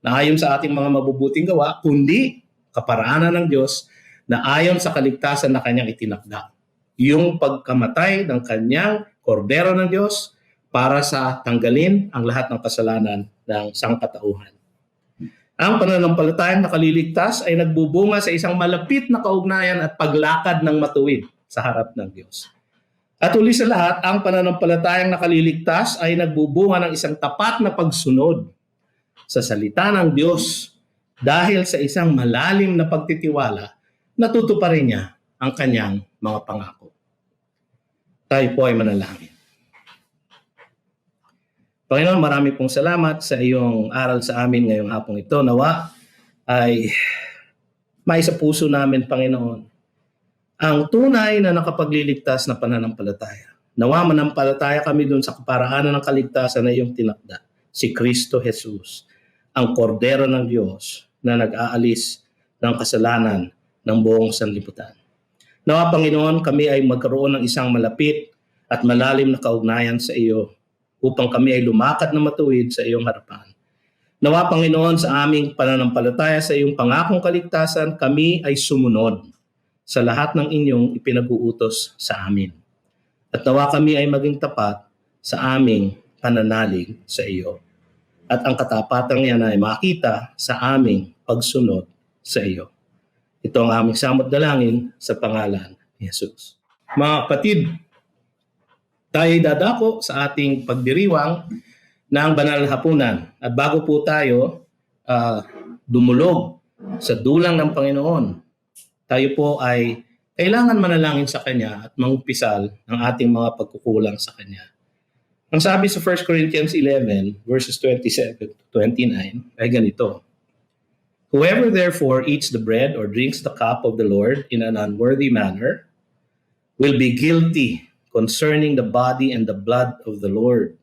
na ayon sa ating mga mabubuting gawa, kundi kaparaanan ng Diyos na ayon sa kaligtasan na Kanyang itinakda. Yung pagkamatay ng Kanyang kordero ng Diyos para sa tanggalin ang lahat ng kasalanan ng sangkatauhan. Ang pananampalatayang nakaliligtas ay nagbubunga sa isang malapit na kaugnayan at paglakad ng matuwid sa harap ng Diyos. At uli sa lahat, ang pananampalatayang nakaliligtas ay nagbubunga ng isang tapat na pagsunod sa salita ng Diyos dahil sa isang malalim na pagtitiwala, natutuparin niya ang kanyang mga pangako. Tayo po ay manalangin. Panginoon, marami pong salamat sa iyong aral sa amin ngayong hapong ito. Nawa ay maisa puso namin, Panginoon, ang tunay na nakapagliligtas na pananampalataya. Nawa manampalataya kami doon sa kaparaanan ng kaligtasan na iyong tinakda, si Kristo Jesus, ang kordero ng Diyos na nag-aalis ng kasalanan ng buong sanlibutan. Nawa, Panginoon, kami ay magkaroon ng isang malapit at malalim na kaugnayan sa iyo upang kami ay lumakad na matuwid sa iyong harapan. Nawa, Panginoon, sa aming pananampalataya sa iyong pangakong kaligtasan, kami ay sumunod sa lahat ng inyong ipinag-uutos sa amin. At nawa kami ay maging tapat sa aming pananalig sa iyo. At ang katapatan niyan ay makita sa aming pagsunod sa iyo. Ito ang aming samot dalangin sa pangalan ni Jesus. Mga kapatid, tayo dadako sa ating pagdiriwang ng banal na hapunan. At bago po tayo dumulog sa dulang ng Panginoon, tayo po ay kailangan manalangin sa Kanya at mangumpisal ng ating mga pagkukulang sa Kanya. Ang sabi sa 1 Corinthians 11, verses 27 to 29, ay ganito. Whoever therefore eats the bread or drinks the cup of the Lord in an unworthy manner will be guilty concerning the body and the blood of the Lord.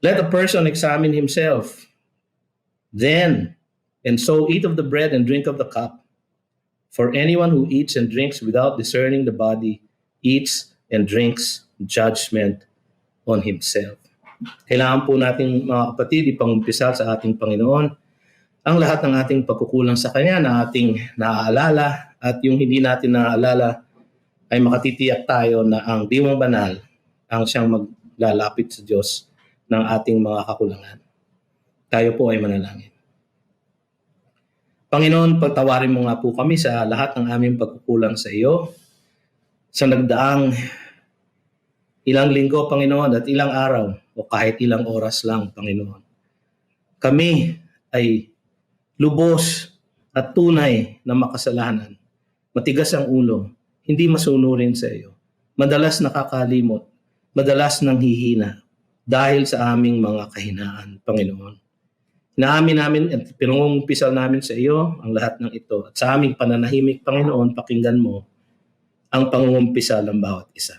Let a person examine himself, then, and so eat of the bread and drink of the cup. For anyone who eats and drinks without discerning the body eats and drinks judgment on himself. Kailangan po natin, mga kapatid, ipangumpisal sa ating Panginoon ang lahat ng ating pagkukulang sa Kanya na ating naaalala at yung hindi natin naaalala ay makatitiyak tayo na ang Diwang Banal ang siyang maglalapit sa Diyos ng ating mga kakulangan. Tayo po ay manalangin. Panginoon, pagtawarin mo nga po kami sa lahat ng aming pagkukulang sa iyo. Sa nagdaang ilang linggo, Panginoon, at ilang araw o kahit ilang oras lang, Panginoon. Kami ay lubos at tunay na makasalanan. Matigas ang ulo, hindi masunurin sa iyo. Madalas nakakalimot, madalas nanghihina dahil sa aming mga kahinaan, Panginoon. Inaamin namin at pinangungumpisal namin sa iyo ang lahat ng ito. At sa aming pananahimik, Panginoon, pakinggan mo ang pangungumpisal ng bawat isa.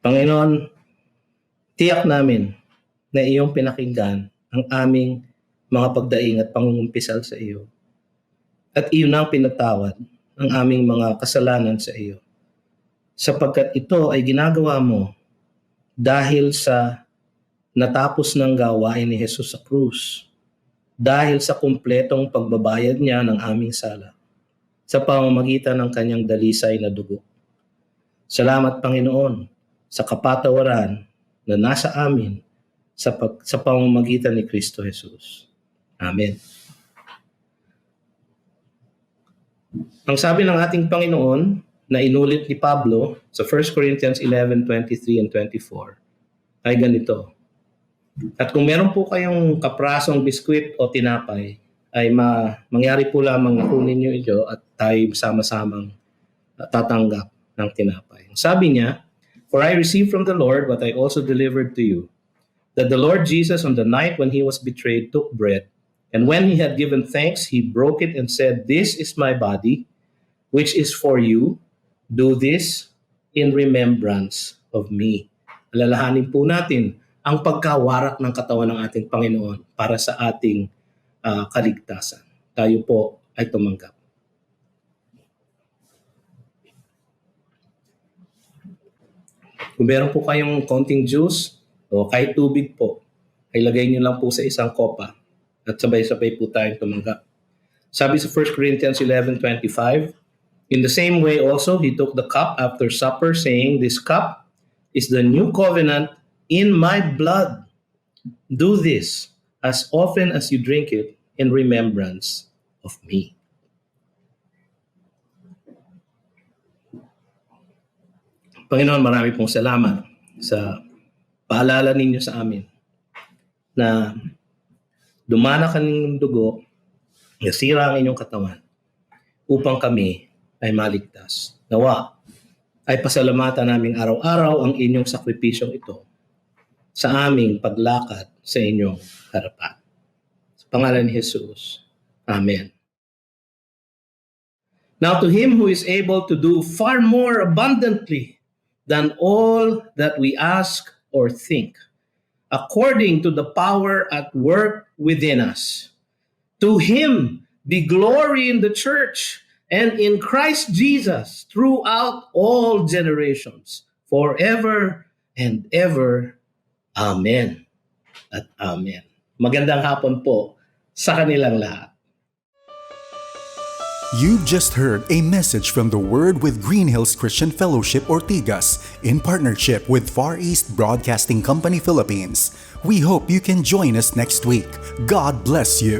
Panginoon, Tiyak namin na iyong pinakinggan ang aming mga pagdaing at pangungumpisal sa iyo. At iyon ang pinatawad ang aming mga kasalanan sa iyo. Sapagkat ito ay ginagawa mo dahil sa natapos ng gawain ni Jesus sa krus. Dahil sa kumpletong pagbabayad niya ng aming sala sa pamamagitan ng kanyang dalisay na dugo. Salamat, Panginoon, sa kapatawaran na nasa amin sa pamamagitan ni Kristo Jesus. Amen. Ang sabi ng ating Panginoon na inulit ni Pablo sa 1 Corinthians 11:23 and 24 ay ganito. At kung meron po kayong kaprasong biskwit o tinapay, ay mangyari po lamang na kunin nyo ito at tayo sama-samang tatanggap ng tinapay. Sabi niya, "For I received from the Lord what I also delivered to you, that the Lord Jesus on the night when he was betrayed took bread, and when he had given thanks, he broke it and said, 'This is my body, which is for you. Do this in remembrance of me.'" Alalahanin po natin ang pagkawarak ng katawan ng ating Panginoon para sa ating kaligtasan. Tayo po ay tumanggap. Kung meron po kayong konting juice o kahit tubig po, ay lagay nyo lang po sa isang kopa at sabay-sabay po tayong tumanggap. Sabi sa 1 Corinthians 11:25, "In the same way also, he took the cup after supper, saying, 'This cup is the new covenant in my blood. Do this as often as you drink it in remembrance of me.'" Panginoon, marami pong salamat sa paalala ninyo sa amin na dumana kanilang dugo, nasira ang inyong katawan upang kami ay maligtas. Nawa ay pasalamatan naming araw-araw ang inyong sakripisyong ito sa aming paglakad sa inyong harapan. Sa pangalan ni Jesus. Amen. Now to him who is able to do far more abundantly than all that we ask or think, according to the power at work within us. To him be glory in the church and in Christ Jesus throughout all generations, forever and ever. Amen at amen. Magandang hapon po sa kanilang lahat. You've just heard a message from the Word with Green Hills Christian Fellowship Ortigas in partnership with Far East Broadcasting Company Philippines. We hope you can join us next week. God bless you.